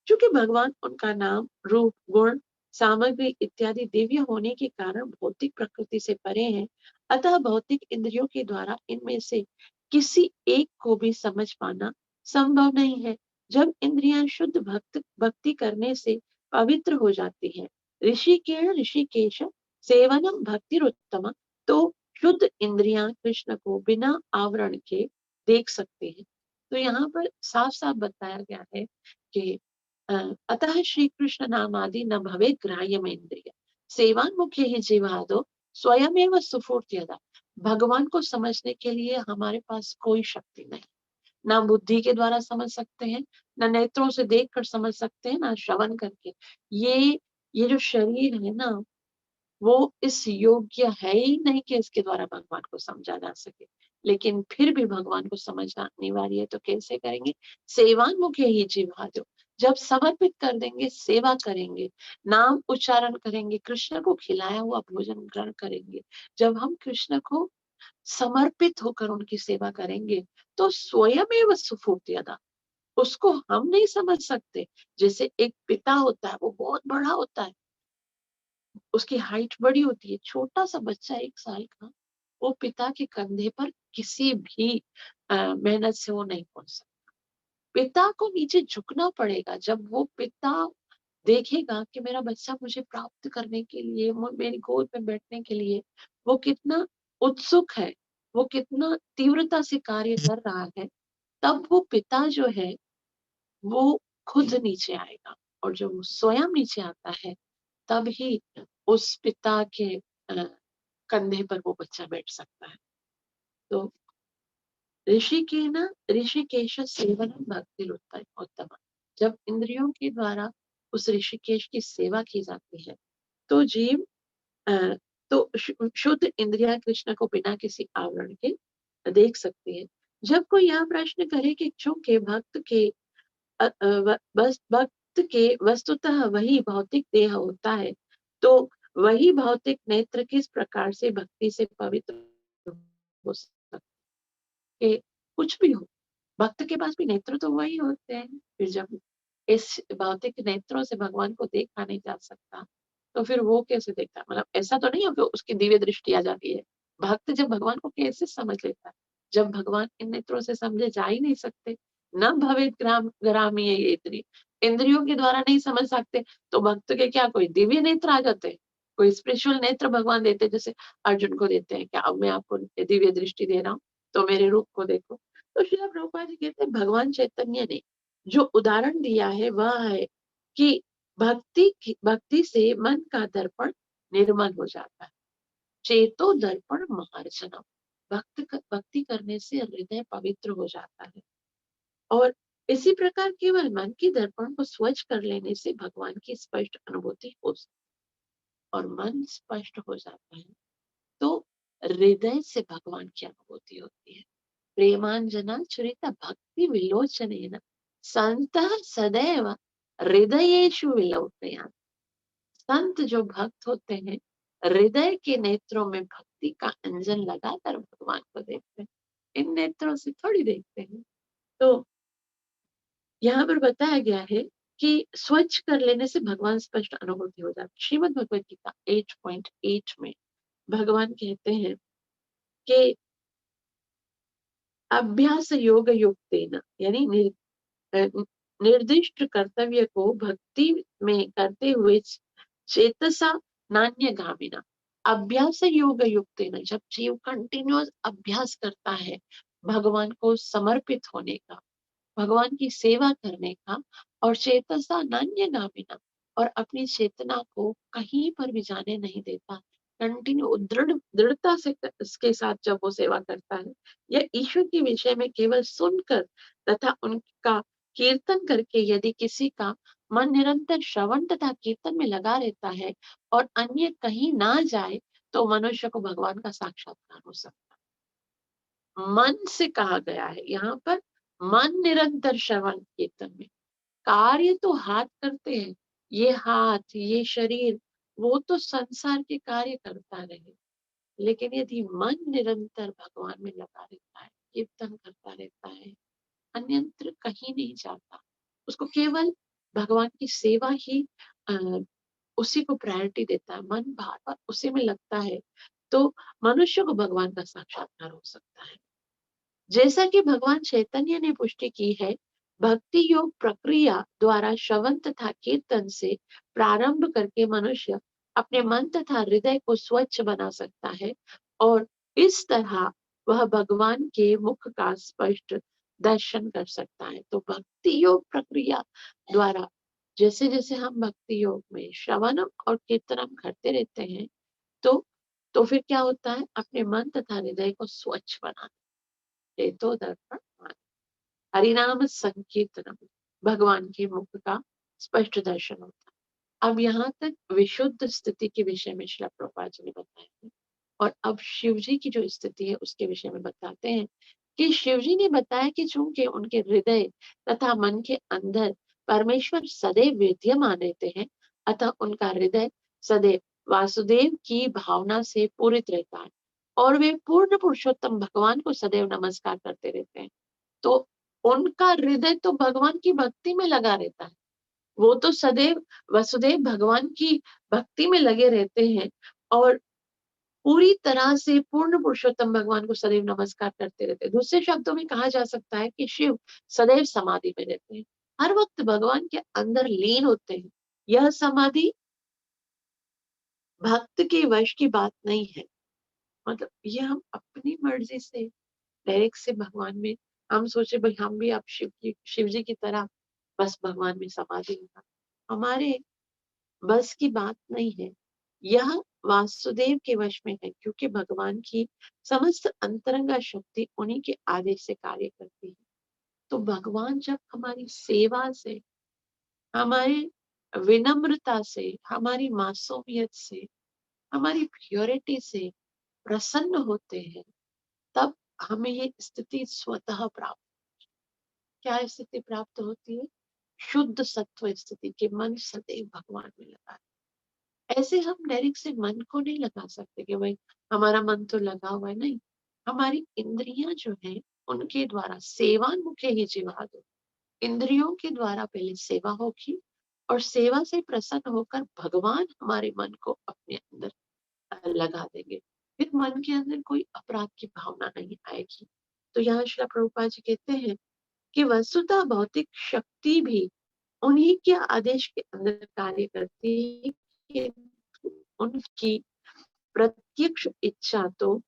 क्योंकि भगवान, उनका नाम, रूप, गुण, सामग्री इत्यादि दिव्य होने के कारण भौतिक प्रकृति से परे हैं, अतः भौतिक इंद्रियों के द्वारा इनमें से किसी एक को भी समझ पाना संभव नहीं है। जब इंद्रियां शुद्ध भक्ति करने से पवित्र हो जाती हैं, ऋषिकेश सेवनम भक्तिरुत्तम, तो शुद्ध इंद्रियां कृष्ण को बिना आवरण के देख सकते हैं। तो यहाँ पर साफ साफ बताया गया है कि अतः श्री कृष्ण नामादि न भवे ग्राह्यमेन्द्रिय सेवान्मुखे ही जीवादो स्वयमेव सुफूर्त्यदा। भगवान को समझने के लिए हमारे पास कोई शक्ति नहीं, ना बुद्धि के द्वारा समझ सकते हैं, ना नेत्रों से देखकर समझ सकते हैं, ना श्रवण करके। ये जो शरीर है ना, वो इस योग्य है ही नहीं कि इसके द्वारा भगवान को समझा जा सके। लेकिन फिर भी भगवान को समझना अनिवार्य है, तो कैसे करेंगे? सेवान्मुखे ही जीवादो, जब समर्पित कर देंगे, सेवा करेंगे, नाम उच्चारण करेंगे, कृष्ण को खिलाया हुआ भोजन ग्रहण करेंगे, जब हम कृष्ण को समर्पित होकर उनकी सेवा करेंगे, तो स्वयमेव सुफूर्त्यदा, उसको हम नहीं समझ सकते। जैसे एक पिता होता है, वो बहुत बड़ा होता है, उसकी हाइट बड़ी होती है, छोटा सा बच्चा 1 साल का, वो पिता के कंधे पर किसी भी मेहनत से वो नहीं पहुंच सकता। पिता को नीचे झुकना पड़ेगा। जब वो पिता देखेगा कि मेरा बच्चा मुझे प्राप्त करने के लिए, मेरी गोद में बैठने के लिए वो कितना उत्सुक है, वो कितना तीव्रता से कार्य कर रहा है, तब वो पिता जो है वो खुद नीचे आएगा। और जब वो स्वयं नीचे आता है, तब ही उस पिता के कंधे पर वो बच्चा बैठ सकता है। तो ऋषिकेश सेवनम भक्तिरुत्तम, जब इंद्रियों के द्वारा उस ऋषिकेश की सेवा की जाती है, तो जीव अ, तो शुद्ध इंद्रिया कृष्ण को बिना किसी आवरण के देख सकती है। जब कोई यह प्रश्न करे कि चूंकि भक्त के वस्तुतः वही भौतिक देह होता है, तो वही भौतिक नेत्र किस प्रकार से भक्ति से पवित्र हो सकते? कुछ भी हो, भक्त के पास भी नेत्र तो वही होते हैं। फिर जब इस भौतिक नेत्रों से भगवान को देखा नहीं जा सकता, तो फिर वो कैसे देखता है? मतलब ऐसा तो नहीं हो कि उसकी दिव्य दृष्टि आ जाती है। भक्त जब भगवान को कैसे समझ लेता है? जब भगवान इन नेत्रों से समझे जा ही नहीं सकते। न भवेत ग्रामी ये इतनी, इंद्रियों के द्वारा नहीं समझ सकते, तो भक्त के क्या कोई दिव्य नेत्र आ जाते हैं? कोई स्पिरिचुअल नेत्र भगवान देते हैं, जैसे अर्जुन को देते हैं, क्या अब मैं आपको दिव्य दृष्टि दे रहा हूँ, तो मेरे रूप को देखो। तो श्रील प्रभुपाद जी कहते हैं भगवान चैतन्य ने जो उदाहरण दिया है वह है कि भक्ति से मन का दर्पण निर्मल हो जाता है। चेतो दर्पण महार्जनम, भक्ति करने से हृदय पवित्र हो जाता है। और इसी प्रकार केवल मन के दर्पण को स्वच्छ कर लेने से भगवान की स्पष्ट अनुभूति हो सकती है। और मन स्पष्ट हो जाता है तो हृदय से भगवान की अनुभूति होती है। प्रेमांजना चरित भक्ति विलोचनेन संतः सदैव हृदयेषु विलोकयामि। संत जो भक्त होते हैं, हृदय के नेत्रों में भक्ति का अंजन लगाकर भगवान को देखते हैं, इन नेत्रों से थोड़ी देखते हैं। तो यहाँ पर बताया गया है कि स्वच्छ कर लेने से भगवान स्पष्ट अनुभूति हो जाती है। श्रीमद् भगवत गीता 8.8 में भगवान कहते हैं कि अभ्यास योग युक्तेन, यानी निर्दिष्ट कर्तव्य को भक्ति में करते हुए चेतसा नान्यगामिना, अभ्यास योग युक्तेन, जब जीव कंटिन्यूअस अभ्यास करता है भगवान को समर्पित होने का, भगवान की सेवा करने का, और चेतसा नान्यगामिना, और अपनी चेतना को कहीं पर भी जाने नहीं देता। कंटिन्यू दृढ़ता से इसके साथ जब वो सेवा करता है, या ईश्वर के विषय में केवल सुनकर तथा उनका कीर्तन करके यदि किसी का मन निरंतर श्रवण तथा कीर्तन में लगा रहता है और अन्य कहीं ना जाए, तो मनुष्य को भगवान का साक्षात्कार हो सकता है। मन से कहा गया है यहाँ पर, मन निरंतर श्रवण कीर्तन में। कार्य तो हाथ करते हैं, ये हाथ, ये शरीर, वो तो संसार के कार्य करता रहे, लेकिन यदि मन निरंतर भगवान में लगा रहता है, कीर्तन करता रहता है, अन्यत्र कहीं नहीं जाता, उसको केवल भगवान की सेवा ही उसी को प्रायोरिटी देता है, मन बार बार उसी में लगता है, तो मनुष्य को भगवान का साक्षात्कार हो सकता है। जैसा कि भगवान चैतन्य ने पुष्टि की है, भक्ति योग प्रक्रिया द्वारा श्रवण तथा कीर्तन से प्रारंभ करके मनुष्य अपने मन तथा हृदय को स्वच्छ बना सकता है, और इस तरह वह भगवान के मुख का स्पष्ट दर्शन कर सकता है। तो भक्ति योग प्रक्रिया द्वारा जैसे जैसे हम भक्ति योग में श्रवण और कीर्तन करते रहते हैं, तो फिर क्या होता है, अपने मन तथा हृदय को स्वच्छ बना तो दर्पण मान। हरिनाम संकीर्तनम, भगवान के मुख का स्पष्ट दर्शन होता है। अब यहाँ तक विशुद्ध स्थिति के विषय में श्रील प्रभुपाद जी ने बताया है, और अब शिव जी की जो स्थिति है उसके विषय में बताते हैं कि शिव जी ने बताया कि चूंकि उनके हृदय तथा मन के अंदर परमेश्वर सदैव विद्यमान रहते हैं, अतः उनका हृदय सदैव वासुदेव की भावना से पूरित रहता है, और वे पूर्ण पुरुषोत्तम भगवान को सदैव नमस्कार करते रहते हैं। तो उनका हृदय तो भगवान की भक्ति में लगा रहता है, वो तो सदैव वसुदेव भगवान की भक्ति में लगे रहते हैं, और पूरी तरह से पूर्ण पुरुषोत्तम भगवान को सदैव नमस्कार करते रहते हैं। दूसरे शब्दों में कहा जा सकता है कि शिव सदैव समाधि में रहते हैं, हर वक्त भगवान के अंदर लीन होते हैं। यह समाधि भक्त के वश की बात नहीं है, मतलब ये हम अपनी मर्जी से डायरेक्ट से भगवान में, हम सोचे भाई हम भी अब शिव जी की तरह बस भगवान में समाधि होगा, हमारे बस की बात नहीं है। यह वासुदेव के वश में है, क्योंकि भगवान की समस्त अंतरंगा शक्ति उन्हीं के आदेश से कार्य करती है। तो भगवान जब हमारी सेवा से, हमारे विनम्रता से, हमारी मासूमियत से, हमारी प्योरिटी से प्रसन्न होते हैं, तब हमें ये स्थिति स्वतः प्राप्त, क्या स्थिति प्राप्त होती है, शुद्ध सत्व स्थिति के मन सदैव भगवान में लगा है। ऐसे हम डायरेक्ट से मन को नहीं लगा सकते कि भाई हमारा मन तो लगा हुआ है, नहीं, हमारी इंद्रियां जो है उनके द्वारा, सेवान मुखे ही जीवादो, इंद्रियों के द्वारा पहले सेवा होगी, और सेवा से प्रसन्न होकर भगवान हमारे मन को अपने अंदर लगा देंगे, फिर मन के अंदर कोई अपराध की भावना नहीं आएगी। तो यहाँ श्रील प्रभुपाद जी कहते हैं कि वस्तुतः भौतिक शक्ति भी उन्हीं के आदेश के अंदर कार्य करती है, कि उनकी प्रत्यक्ष इच्छा तो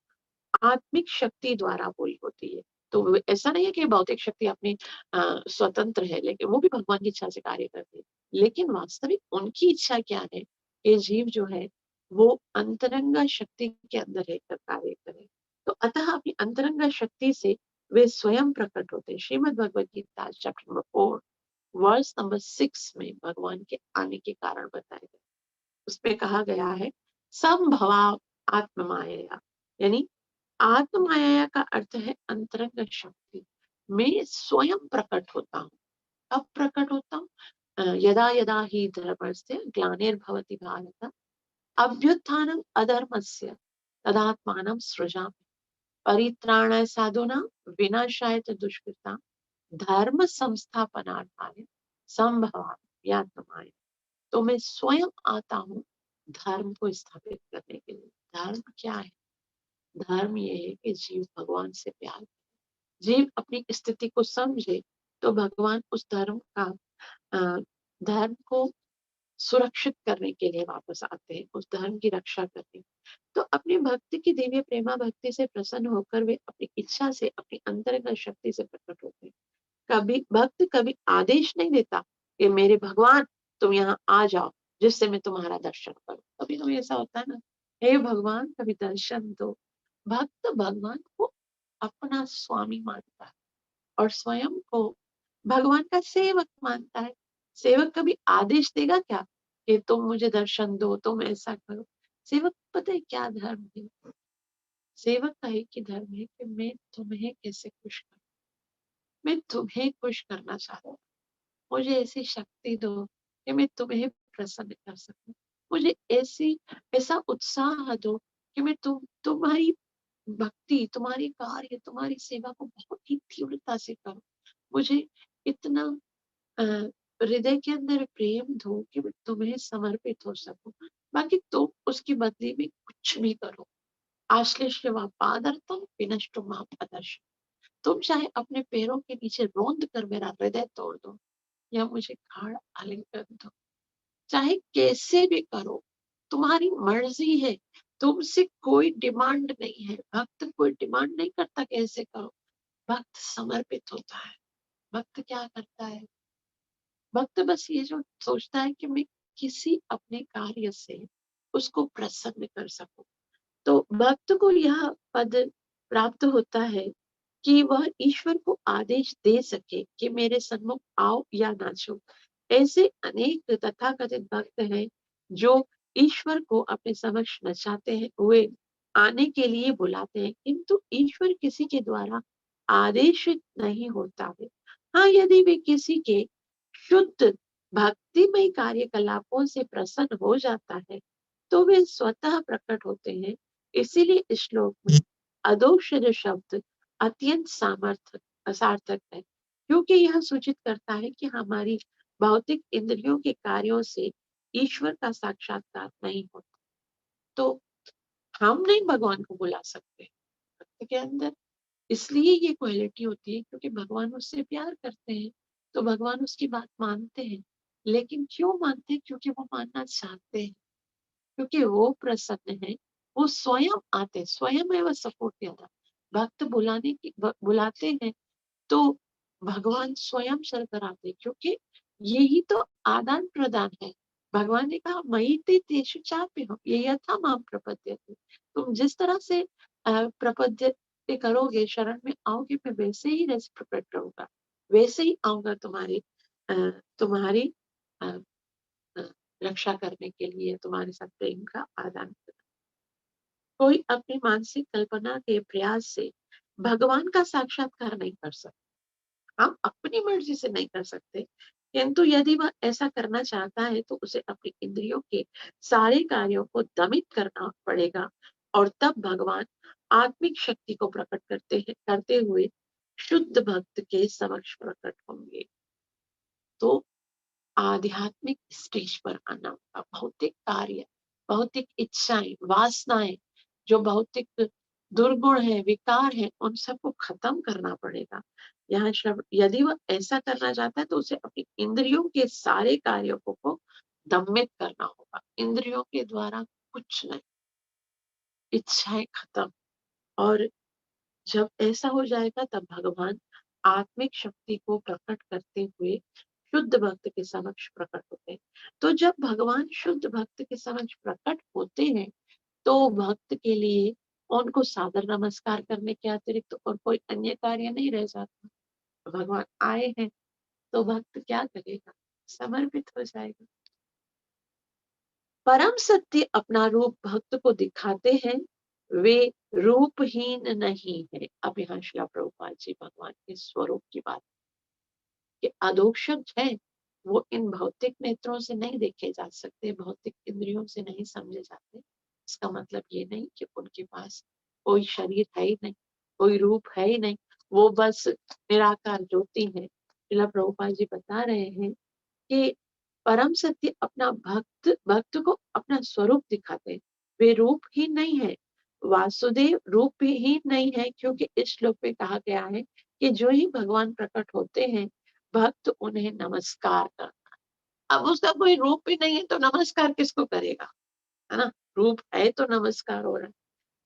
आत्मिक शक्ति द्वारा पूरी होती है। तो ऐसा नहीं है कि भौतिक शक्ति अपनी स्वतंत्र है, लेकिन वो भी भगवान की इच्छा से कार्य करती है, लेकिन वास्तविक उनकी इच्छा क्या है कि जीव जो है वो अंतरंगा शक्ति के अंदर रहकर कार्य करे। तो अतः अपनी अंतरंगा शक्ति से वे स्वयं प्रकट होते हैं। Shrimad Bhagavad Gita chapter number 4 verse number 6 में भगवान के आने के कारण बताए गए। उसमें कहा गया है संभवा आत्म माया, यानी आत्म माया का अर्थ है अंतरंग शक्ति। मैं स्वयं प्रकट होता हूँ। कब प्रकट होता हूँ? यदा यदा ही धर्मस्य ग्लानिर्भवति भारत अभ्युत्थानम् अधर्मस्य तदात्मानं सृजामि परित्राणाय साधूनां विनाशाय च दुष्कृतां धर्म संस्थापनार्थाय संभवामि आत्माय। तो मैं स्वयं आता हूँ धर्म को स्थापित करने के लिए। धर्म क्या है? धर्म ये है कि जीव भगवान से प्यार करे, जीव अपनी स्थिति को समझे, तो भगवान उस धर्म का धर्म को सुरक्षित करने के लिए वापस आते हैं, उस धर्म की रक्षा करने। तो अपने भक्त की दिव्य प्रेमा भक्ति से प्रसन्न होकर वे अपनी इच्छा से, अपनी अंतरंग शक्ति से प्रकट होते हैं। कभी भक्त कभी आदेश नहीं देता कि मेरे भगवान तुम यहाँ आ जाओ, जिससे मैं तुम्हारा दर्शन करूं। कभी कभी ऐसा होता है ना, हे भगवान कभी दर्शन दो। भक्त भगवान को अपना स्वामी मानता है और स्वयं को भगवान का सेवक मानता है। सेवक कभी आदेश देगा क्या कि तुम मुझे दर्शन दो, तुम ऐसा करो? सेवक को पता है क्या धर्म है? सेवक का एक ही धर्म है कि मैं तुम्हें कैसे खुश करूं, मैं तुम्हें खुश करना चाहता हूँ। मुझे ऐसी शक्ति दो कि मैं तुम्हें प्रसन्न कर सकूं। मुझे ऐसा उत्साह दो कि मैं तुम्हारी भक्ति, तुम्हारी कार्य, तुम्हारी सेवा को बहुत ही तीव्रता से करूं। मुझे इतना अ, हृदय के अंदर प्रेम दो कि मैं तुम्हें समर्पित हो सकूं। बाकी तुम उसकी बदले में कुछ भी करो। आश्लेषे वा पादर्थम विनष्टो माम अदर्श। तुम चाहे अपने पैरों के नीचे रोंद कर मेरा हृदय तोड़ दो या मुझे गाढ़ आलिंगन दो, चाहे कैसे भी करो, तुम्हारी मर्जी है। तुमसे कोई डिमांड नहीं है। भक्त कोई डिमांड नहीं करता कि ऐसे करो। भक्त समर्पित होता है। भक्त क्या करता है? भक्त बस ये जो सोचता है कि मैं किसी अपने कार्य से उसको प्रसन्न कर सकूं। तो भक्त को यह पद प्राप्त होता है कि वह ईश्वर को आदेश दे सके कि मेरे सन्मुख आओ या नाचो। ऐसे अनेक तथाकथित भक्त हैं जो ईश्वर को अपने समक्ष नचाते हैं, हुए आने के लिए बुलाते हैं, किंतु ईश्वर किसी के द्वारा आदेशित नहीं होता है। हाँ, यदि वे किसी के शुद्ध भक्तिमय कार्यकलापों से प्रसन्न हो जाता है तो वे स्वतः प्रकट होते हैं। इसीलिए इस श्लोक में अदोषज शब्द अत्यंत सार्थक है, क्योंकि यह सूचित करता है कि हमारी भौतिक इंद्रियों के कार्यों से ईश्वर का साक्षात्कार नहीं होता। तो हम नहीं भगवान को बुला सकते भक्त के अंदर। इसलिए ये क्वालिटी होती है क्योंकि भगवान उससे प्यार करते हैं, तो भगवान उसकी बात मानते हैं। लेकिन क्यों मानते हैं? क्योंकि वो मानना चाहते हैं, क्योंकि वो प्रसन्न है। वो स्वयं आते, स्वयं है, वह सपोर्ट किया। भक्त बुलाते हैं तो भगवान स्वयं चलकर आते, क्योंकि यही तो आदान प्रदान है। भगवान ने कहा मयि ते तेषु चाप्यहम् ये यथा मां प्रपद्यते। तुम जिस तरह से प्रपद्यते करोगे, शरण में आओगे, मैं वैसे ही रस प्रकट रहूंगा, वैसे ही आऊंगा अ, तुम्हारी अ, अ, रक्षा करने के लिए, तुम्हारे साथ प्रेम का आदान प्रदान। कोई अपनी मानसिक कल्पना के प्रयास से भगवान का साक्षात्कार नहीं कर सकता। हम अपनी मर्जी से नहीं कर सकते, किंतु यदि वह ऐसा करना चाहता है तो उसे अपनी इंद्रियों के सारे कार्यों को दमित करना पड़ेगा और तब भगवान आत्मिक शक्ति को प्रकट करते हुए शुद्ध भक्त के समक्ष प्रकट होंगे। तो आध्यात्मिक स्टेज पर आना होगा। भौतिक कार्य, भौतिक इच्छाएं, वासनाएं, जो भौतिक दुर्गुण है, विकार है, उन सबको खत्म करना पड़ेगा। यहाँ शब्द यदि वह ऐसा करना चाहता है तो उसे अपनी इंद्रियों के सारे कार्यों को दमित करना होगा। इंद्रियों के द्वारा कुछ नहीं, इच्छाएं खत्म। और जब ऐसा हो जाएगा तब भगवान आत्मिक शक्ति को प्रकट करते हुए शुद्ध भक्त के समक्ष प्रकट होते हैं। तो जब भगवान शुद्ध भक्त के समक्ष प्रकट होते हैं तो भक्त के लिए उनको सादर नमस्कार करने के अतिरिक्त और कोई अन्य कार्य नहीं रह जाता। तो भगवान आए हैं तो भक्त क्या करेगा? समर्पित हो जाएगा। परम सत्य अपना रूप भक्त को दिखाते हैं, वे रूपहीन नहीं है। अब यहाँ शिला प्रभुपाद जी भगवान के स्वरूप की बात कि अधोक्षज है, वो इन भौतिक नेत्रों से नहीं देखे जा सकते, भौतिक इंद्रियों से नहीं समझे जाते। इसका मतलब ये नहीं कि उनके पास कोई शरीर है ही नहीं, कोई रूप है ही नहीं, वो बस निराकार ज्योति है। शिला प्रभुपाद जी बता रहे हैं कि परम सत्य अपना भक्त को अपना स्वरूप दिखाते हैं। वे रूप ही नहीं है। वासुदेव रूप ही नहीं है, क्योंकि इस श्लोक में कहा गया है कि जो ही भगवान प्रकट होते हैं भक्त उन्हें नमस्कार करता है। अब उसका कोई रूप ही नहीं है तो नमस्कार किसको करेगा? है ना? रूप है तो नमस्कार हो रहा है।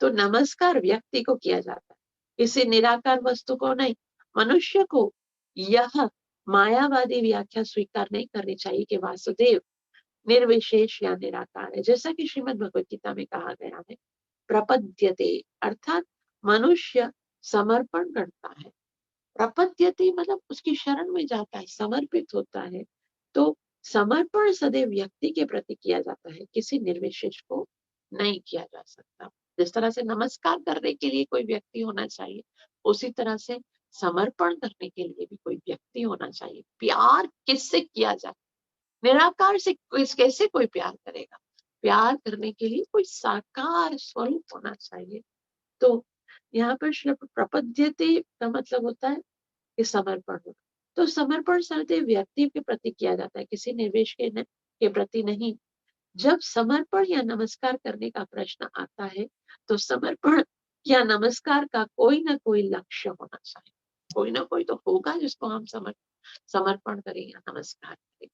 तो नमस्कार व्यक्ति को किया जाता है, किसी निराकार वस्तु को नहीं। मनुष्य को यह मायावादी व्याख्या स्वीकार नहीं करनी चाहिए कि वासुदेव निर्विशेष या निराकार है। जैसा कि श्रीमद् भगवत गीता में कहा गया है, प्रपद्यते अर्थात मनुष्य समर्पण करता है। प्रपद्यते मतलब उसकी शरण में जाता है, समर्पित होता है। तो समर्पण सदैव व्यक्ति के प्रति किया जाता है, किसी निर्विशेष को नहीं किया जा सकता। जिस तरह से नमस्कार करने के लिए कोई व्यक्ति होना चाहिए, उसी तरह से समर्पण करने के लिए भी कोई व्यक्ति होना चाहिए। प्यार किससे किया जाए? निराकार से कैसे कोई प्यार करेगा? प्यार करने के लिए कोई साकार स्वरूप होना चाहिए। तो यहाँ पर प्रपद्यते का मतलब होता है कि समर्पण हो। तो समर्पण सदैव व्यक्ति के प्रति किया जाता है, किसी निवेश के प्रति नहीं। जब समर्पण या नमस्कार करने का प्रश्न आता है, तो समर्पण या नमस्कार का कोई ना कोई लक्ष्य होना चाहिए। कोई ना कोई तो होगा जिसको हम समर्पण करें या नमस्कार करें।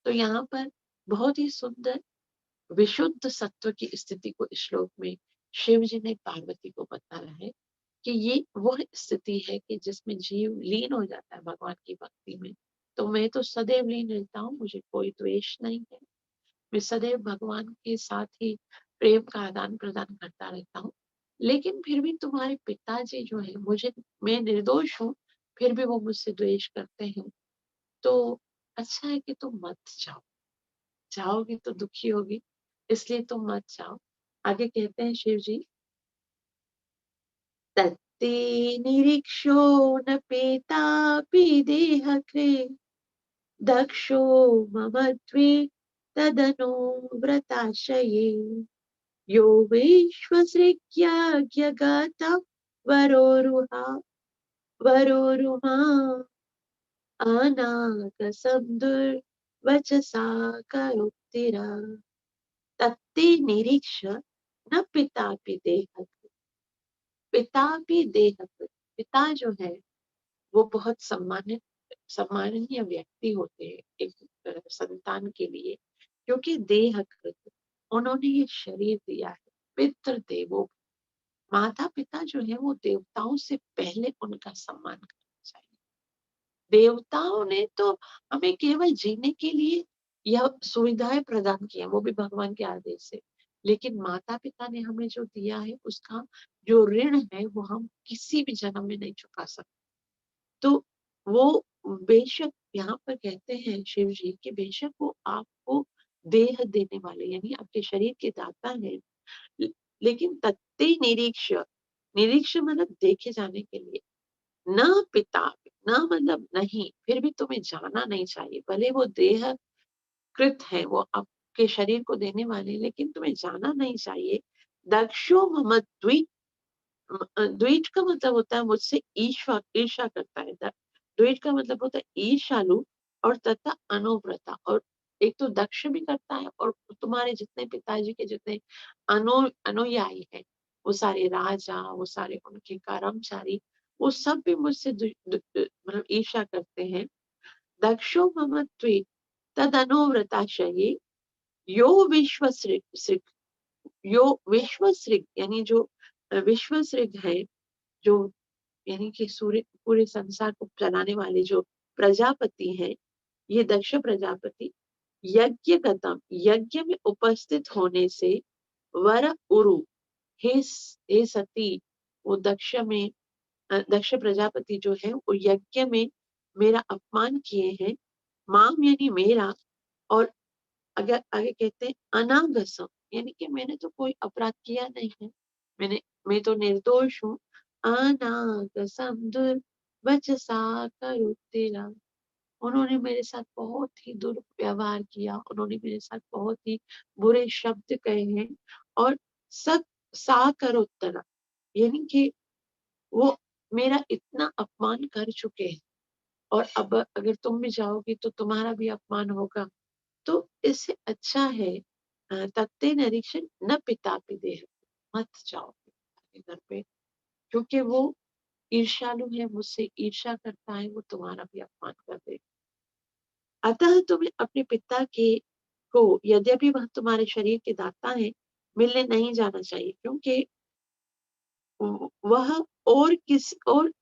तो यहाँ पर बहुत ही सुंदर विशुद्ध सत्व की स्थिति को इस श्लोक में शिव जी ने पार्वती को बताया है कि ये वह स्थिति है कि जिसमें जीव लीन हो जाता है भगवान की भक्ति में। तो मैं तो सदैव लीन रहता हूँ, मुझे कोई द्वेष नहीं है। मैं सदैव भगवान के साथ ही प्रेम का आदान प्रदान करता रहता हूँ। लेकिन फिर भी तुम्हारे पिताजी जो है, मैं निर्दोष हूँ, फिर भी वो मुझसे द्वेष करते हैं। तो अच्छा है कि तुम मत जाओ। जाओगी तो दुखी होगी, इसलिए तुम मत जाओ। आगे कहते हैं शिव जी, तत्ते निरीक्षो न पेतापि देहकृ दक्षो मम त्वे तदनुव्रताशये यो विश्वसृज्ञाज्ञगाता वरोरुहा अनागसं दुर्वचसा करोत्तिरा तत्ते निरीक्ष न पितापि देहकृ। पिता भी देहकृ। पिता जो है वो बहुत सम्माननीय व्यक्ति होते हैं एक संतान के लिए, क्योंकि देहकृत उन्होंने ये शरीर दिया है। पितृ देवो, माता पिता जो है वो देवताओं से पहले उनका सम्मान करना चाहिए। देवताओं ने तो हमें केवल जीने के लिए यह सुविधाएं प्रदान की है, वो भी भगवान के आदेश से। लेकिन माता पिता ने हमें जो दिया है उसका जो ऋण है वो हम किसी भी जन्म में नहीं चुका सकते। तो वो बेशक यहाँ पर कहते हैं शिव जी कि बेशक वो आपको देह देने वाले यानी आपके शरीर के दाता है, लेकिन तत्ते निरीक्ष, निरीक्ष मतलब देखे जाने के लिए। न पिता, न मतलब नहीं, फिर भी तुम्हें जाना नहीं चाहिए। भले वो देह कृत है, वो आपके शरीर को देने वाले, लेकिन तुम्हें जाना नहीं चाहिए। दक्षो मम द्वेष का मतलब होता है मुझसे ईर्षा ईर्षा करता है। द्वेष का मतलब होता है ईर्षालु और तथा अनुव्रता। और एक तो दक्ष भी करता है और तुम्हारे जितने पिताजी के जितने अनुयायी हैं, वो सारे राजा, वो सारे उनके कर्मचारी, वो सब भी मुझसे मतलब ईर्षा करते हैं। दक्षो मम त्वे तद अनुव्रताशये यो विश्वसृग, यो विश्वसृग यानी जो विश्वसृग है, जो यानी कि सूर्य पूरे संसार को चलाने वाले जो प्रजापति हैं, ये दक्ष प्रजापति यज्ञ गतम, यज्ञ में उपस्थित होने से वर उरु, हे सती, वो दक्ष प्रजापति जो है वो यज्ञ में मेरा अपमान किए हैं। माम यानी मेरा, और अगर आगे कहते हैं अनागसम यानी कि मैंने तो कोई अपराध किया नहीं है, मैं तो निर्दोष हूँ। अनागसम दुर्वचसा करुत्तिरा, उन्होंने मेरे साथ बहुत ही दुर्व्यवहार किया, उन्होंने मेरे साथ बहुत ही बुरे शब्द कहे हैं। और सत सा करोत्तरा यानी कि वो मेरा इतना अपमान कर चुके हैं, और अब अगर तुम भी जाओगी तो तुम्हारा भी अपमान होगा। तो इससे अच्छा है तत्ते निरीक्षण न पिता देह, मत जाओ के घर पे, क्योंकि वो ईर्ष्यालु है, मुझसे ईर्ष्या करता है, वो तुम्हारा भी अपमान कर देगा। अतः तुम्हें अपने पिता के को, यद्यपि वह तुम्हारे शरीर के दाता है, मिलने नहीं जाना चाहिए, क्योंकि वह और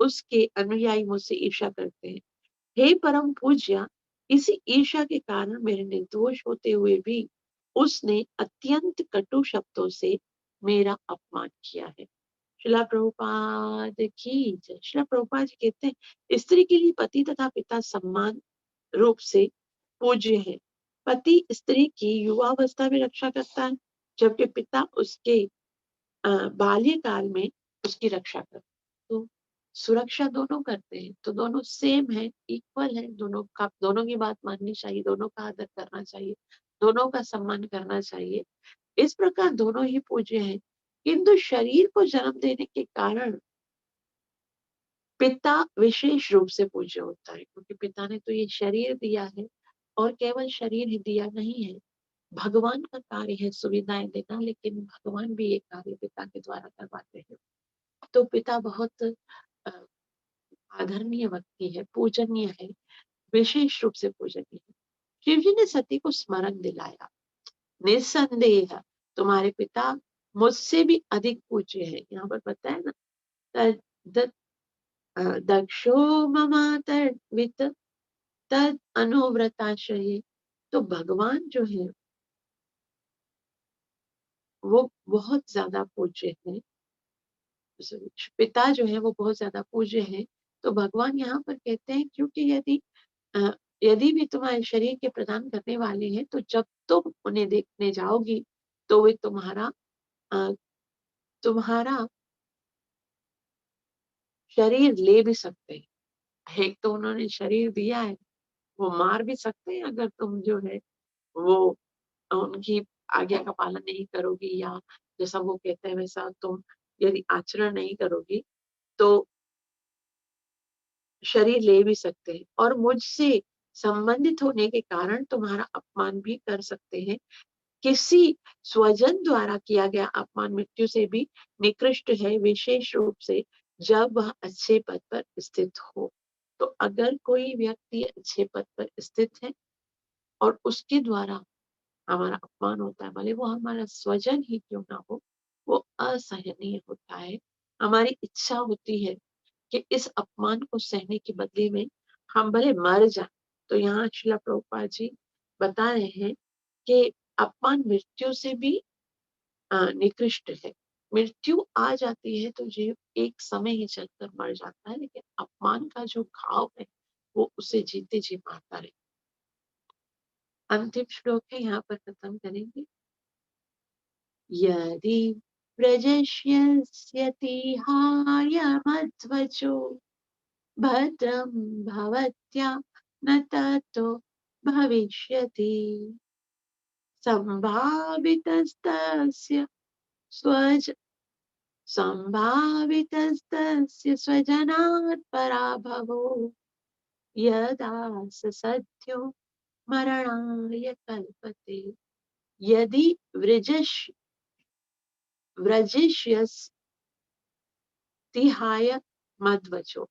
उसके अनुयायी मुझसे ईर्ष्या करते हैं। हे परम पूज्य, इसी ईर्ष्या के कारण मेरे निर्दोष होते हुए भी उसने अत्यंत कटु शब्दों से मेरा अपमान किया है। श्रीला प्रभुपाद की जय। श्रीला प्रभुपाद जी कहते हैं स्त्री के लिए पति तथा पिता समान रूप से पूज्य है। पति स्त्री की युवावस्था में रक्षा करता है, जबकि पिता उसके बाल्यकाल में उसकी रक्षा करते हैं। तो सुरक्षा दोनों करते हैं, तो दोनों सेम है, इक्वल है, दोनों की बात माननी चाहिए, दोनों का आदर करना चाहिए, दोनों का सम्मान करना चाहिए। इस प्रकार दोनों ही पूज्य हैं, किंतु शरीर को जन्म देने के कारण पिता विशेष रूप से पूज्य होता है, क्योंकि पिता ने तो ये शरीर दिया है, और केवल शरीर ही दिया नहीं है, भगवान का कार्य है सुविधाएं देना, लेकिन भगवान भी ये कार्य पिता के द्वारा करवाते हैं। तो पिता बहुत अ, आदरणीय व्यक्ति है, पूजनीय है, विशेष रूप से पूजनीय है। शिव जी ने सती को स्मरण दिलाया, निस्संदेह तुम्हारे पिता मुझसे भी अधिक पूज्य है। यहाँ पर बताया ना, तद दत- दक्षो ममातर्वित तद अनुव्रताश्रये। तो भगवान जो है वो बहुत ज्यादा पूज्य है, पिता जो है वो बहुत ज्यादा पूज्य है। तो भगवान यहाँ पर कहते हैं, क्योंकि अ, यदि भी तुम्हारे शरीर के प्रदान करने वाले हैं, तो जब तुम उन्हें देखने जाओगी तो वे अ, तुम्हारा शरीर ले भी सकते हैं। एक तो उन्होंने शरीर दिया है, वो मार भी सकते हैं अगर तुम जो है वो उनकी आज्ञा का पालन नहीं करोगी, या जैसा वो कहते हैं वैसा तुम यदि आचरण नहीं करोगी, तो शरीर ले भी सकते हैं, और मुझसे संबंधित होने के कारण तुम्हारा अपमान भी कर सकते हैं। किसी स्वजन द्वारा किया गया अपमान मृत्यु से भी निकृष्ट है, विशेष रूप से जब वह अच्छे पद पर स्थित हो। तो अगर कोई व्यक्ति अच्छे पद पर स्थित है और उसके द्वारा हमारा अपमान होता है, भले वो हमारा स्वजन ही क्यों ना हो, वो असहनीय होता है। हमारी इच्छा होती है कि इस अपमान को सहने के बदले में हम भले मर जाए। तो यहाँ श्रीला प्रभुपाद जी बता रहे हैं कि अपमान मृत्यु से भी निकृष्ट है। मृत्यु आ जाती है तो जीव एक समय ही चलकर मर जाता है, लेकिन अपमान का जो घाव है वो उसे जीते जी मारता रहे। अंतिम श्लोक है, यहाँ पर खत्म करेंगे। यदि व्रजस्यति हायमध्वजो भद्रं भवत्या न ततो भविष्यति। संभावितस्तस्य स्वज संभावितस्तस्य स्वजनात् पराभवो यदा स सद्यो मरणाय कल्पते। यदि व्रजिष्यस्ति हाय मध्वजो।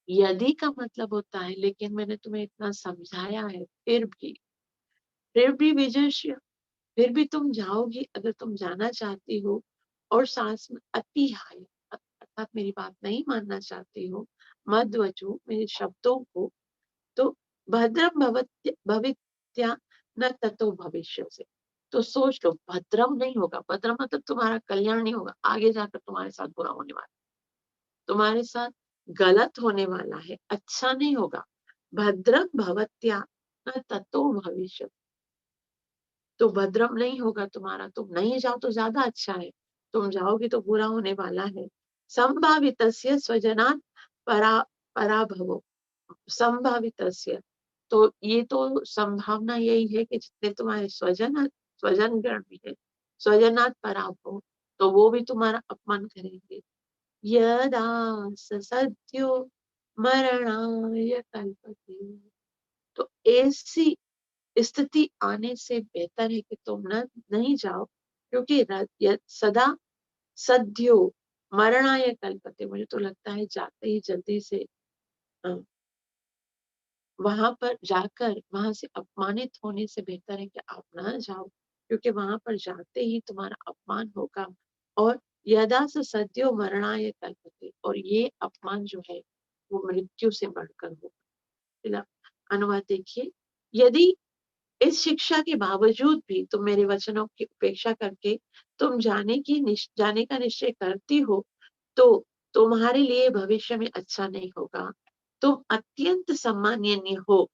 यदि का मतलब होता है लेकिन मैंने तुम्हें इतना समझाया है, फिर भी विजय, फिर भी तुम जाओगी अगर तुम जाना चाहती हो, और सास में अति हाय अर्थात मेरी बात नहीं मानना चाहती हो, मध्वजो मेरे शब्दों को, तो भद्रम भवित्या न ततो भविष्य से। तो सोच लो, भद्रम नहीं होगा, भद्रम मतलब तुम्हारा कल्याण नहीं होगा, आगे जाकर तुम्हारे साथ बुरा होने वाला, तुम्हारे साथ गलत होने वाला है, अच्छा नहीं होगा। भद्रम भवत्या न ततो भविष्य। तो भद्रम नहीं होगा तुम्हारा, तुम नहीं जाओ तो ज्यादा अच्छा है, तुम जाओगे तो बुरा होने वाला है। संभावितस्य स्वजनात् परा पराभवो। संभावितस्य, तो ये तो संभावना यही है कि जितने तुम्हारे स्वजन गण भी है, स्वजनात् पराभव, तो वो भी तुम्हारा अपमान करेंगे। यदा स सद्यो मरणाय कल्पते। तो ऐसी स्थिति आने से बेहतर है कि तुम नहीं जाओ, क्योंकि सदा सद्यो मरणाय कल्पते, मुझे तो लगता है जाते ही जल्दी से वहां पर जाकर वहां से अपमानित होने से बेहतर है कि आप ना जाओ, क्योंकि वहां पर जाते ही तुम्हारा अपमान होगा, और यदा से सद्यो मरणाय कल्पते, और ये अपमान जो है वो मृत्यु से बढ़कर होगा। अनुवाद देखिए। यदि इस शिक्षा के बावजूद भी तुम मेरे वचनों की उपेक्षा करके तुम जाने का निश्चय करती हो, तो तुम्हारे लिए भविष्य में अच्छा नहीं होगा। तुम अत्यंत सम्माननीय हो,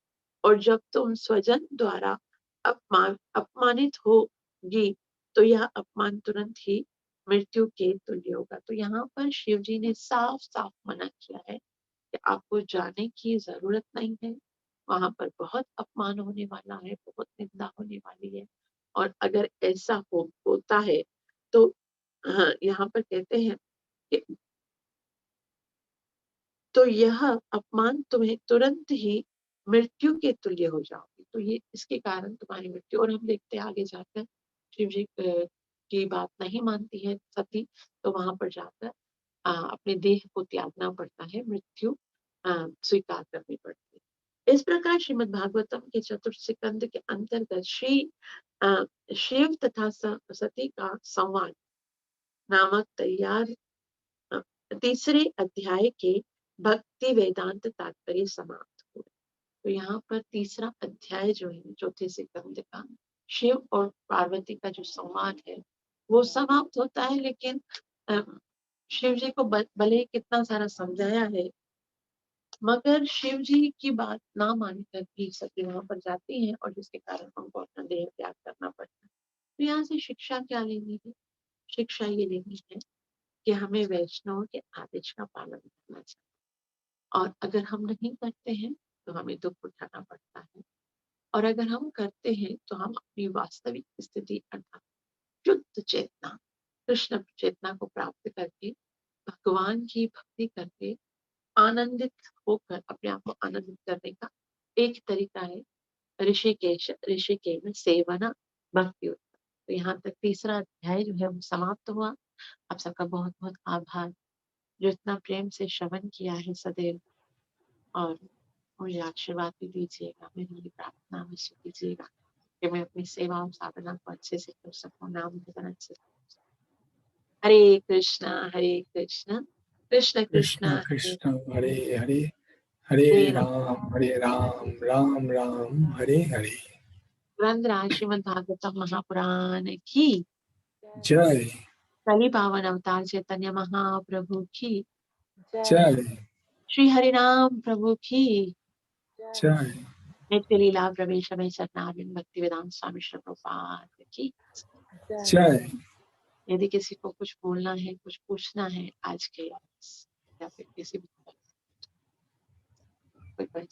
और जब तुम स्वजन द्वारा अपमानित होगी, तो यह अपमान तुरंत ही मृत्यु के तुल्य होगा। तो यहाँ पर शिव जी ने साफ साफ मना किया है कि आपको जाने की जरूरत नहीं है। वहां पर बहुत अपमान होने वाला है, बहुत निंदा होने वाली है। और अगर ऐसा होता है तो हाँ, यहाँ पर कहते हैं कि तो यह अपमान तुम्हें तुरंत ही मृत्यु के तुल्य हो जाओगे। तो ये इसके कारण तुम्हारी मृत्यु। और हम देखते हैं आगे जाकर शिव जी की बात नहीं मानती है सती, तो वहां पर जाकर अपने देह को त्यागना पड़ता है, मृत्यु स्वीकार करनी पड़ती है। इस प्रकार श्रीमद् भागवतम के चतुर्थ स्कंद के अंतर्गत श्री शिव तथा सती का संवाद नामक अ, तीसरे अध्याय के भक्ति वेदांत तात्पर्य समाप्त हुए। तो यहाँ पर तीसरा अध्याय जो है चौथे स्कंद का, शिव और पार्वती का जो संवाद है वो समाप्त होता है। लेकिन अ, शिव जी को भले ही कितना सारा समझाया है, मगर शिव जी की बात ना मानकर भी सती वहां पर जाती हैं, और जिसके कारण हमको अपना देह त्याग करना पड़ता है। तो यहाँ से शिक्षा क्या लेनी है? शिक्षा ये लेनी है कि हमें वैष्णव के आदेश का पालन करना चाहिए, और अगर हम नहीं करते हैं तो हमें दुख उठाना पड़ता है, और अगर हम करते हैं तो हम अपनी वास्तविक स्थिति अर्थात शुद्ध चेतना, कृष्ण चेतना को प्राप्त करके भगवान की भक्ति करके आनंदित होकर अपने आप को आनंदित करने का एक तरीका है ऋषिकेश में सेवना भक्ति उत्सव। तो यहाँ तक तीसरा अध्याय जो है वो समाप्त हुआ। आप सबका बहुत बहुत आभार जो इतना प्रेम से श्रवण किया है सदैव, और मुझे आशीर्वाद भी दीजिएगा, मेरी प्रार्थना अवश्य कीजिएगा कि मैं अपनी सेवा और साधना को अच्छे से कर सकूं, नाम भजन अच्छे से। हरे कृष्णा कृष्ण कृष्ण कृष्ण हरे कृष्ण हरे हरे, हरे हरे राम राम राम हरे हरे। राम। श्रीमद् भागवतम महापुराण की जय कली पावन अवतार चैतन्य महाप्रभु की जय श्री हरिनाम प्रभु की जय नित्य लीला प्रवेश में सतनारायण भक्ति वेदांत स्वामी श्री प्रभुपाद की। जय। यदि किसी को कुछ बोलना है, कुछ पूछना है आज के या फिर किसी भी कोई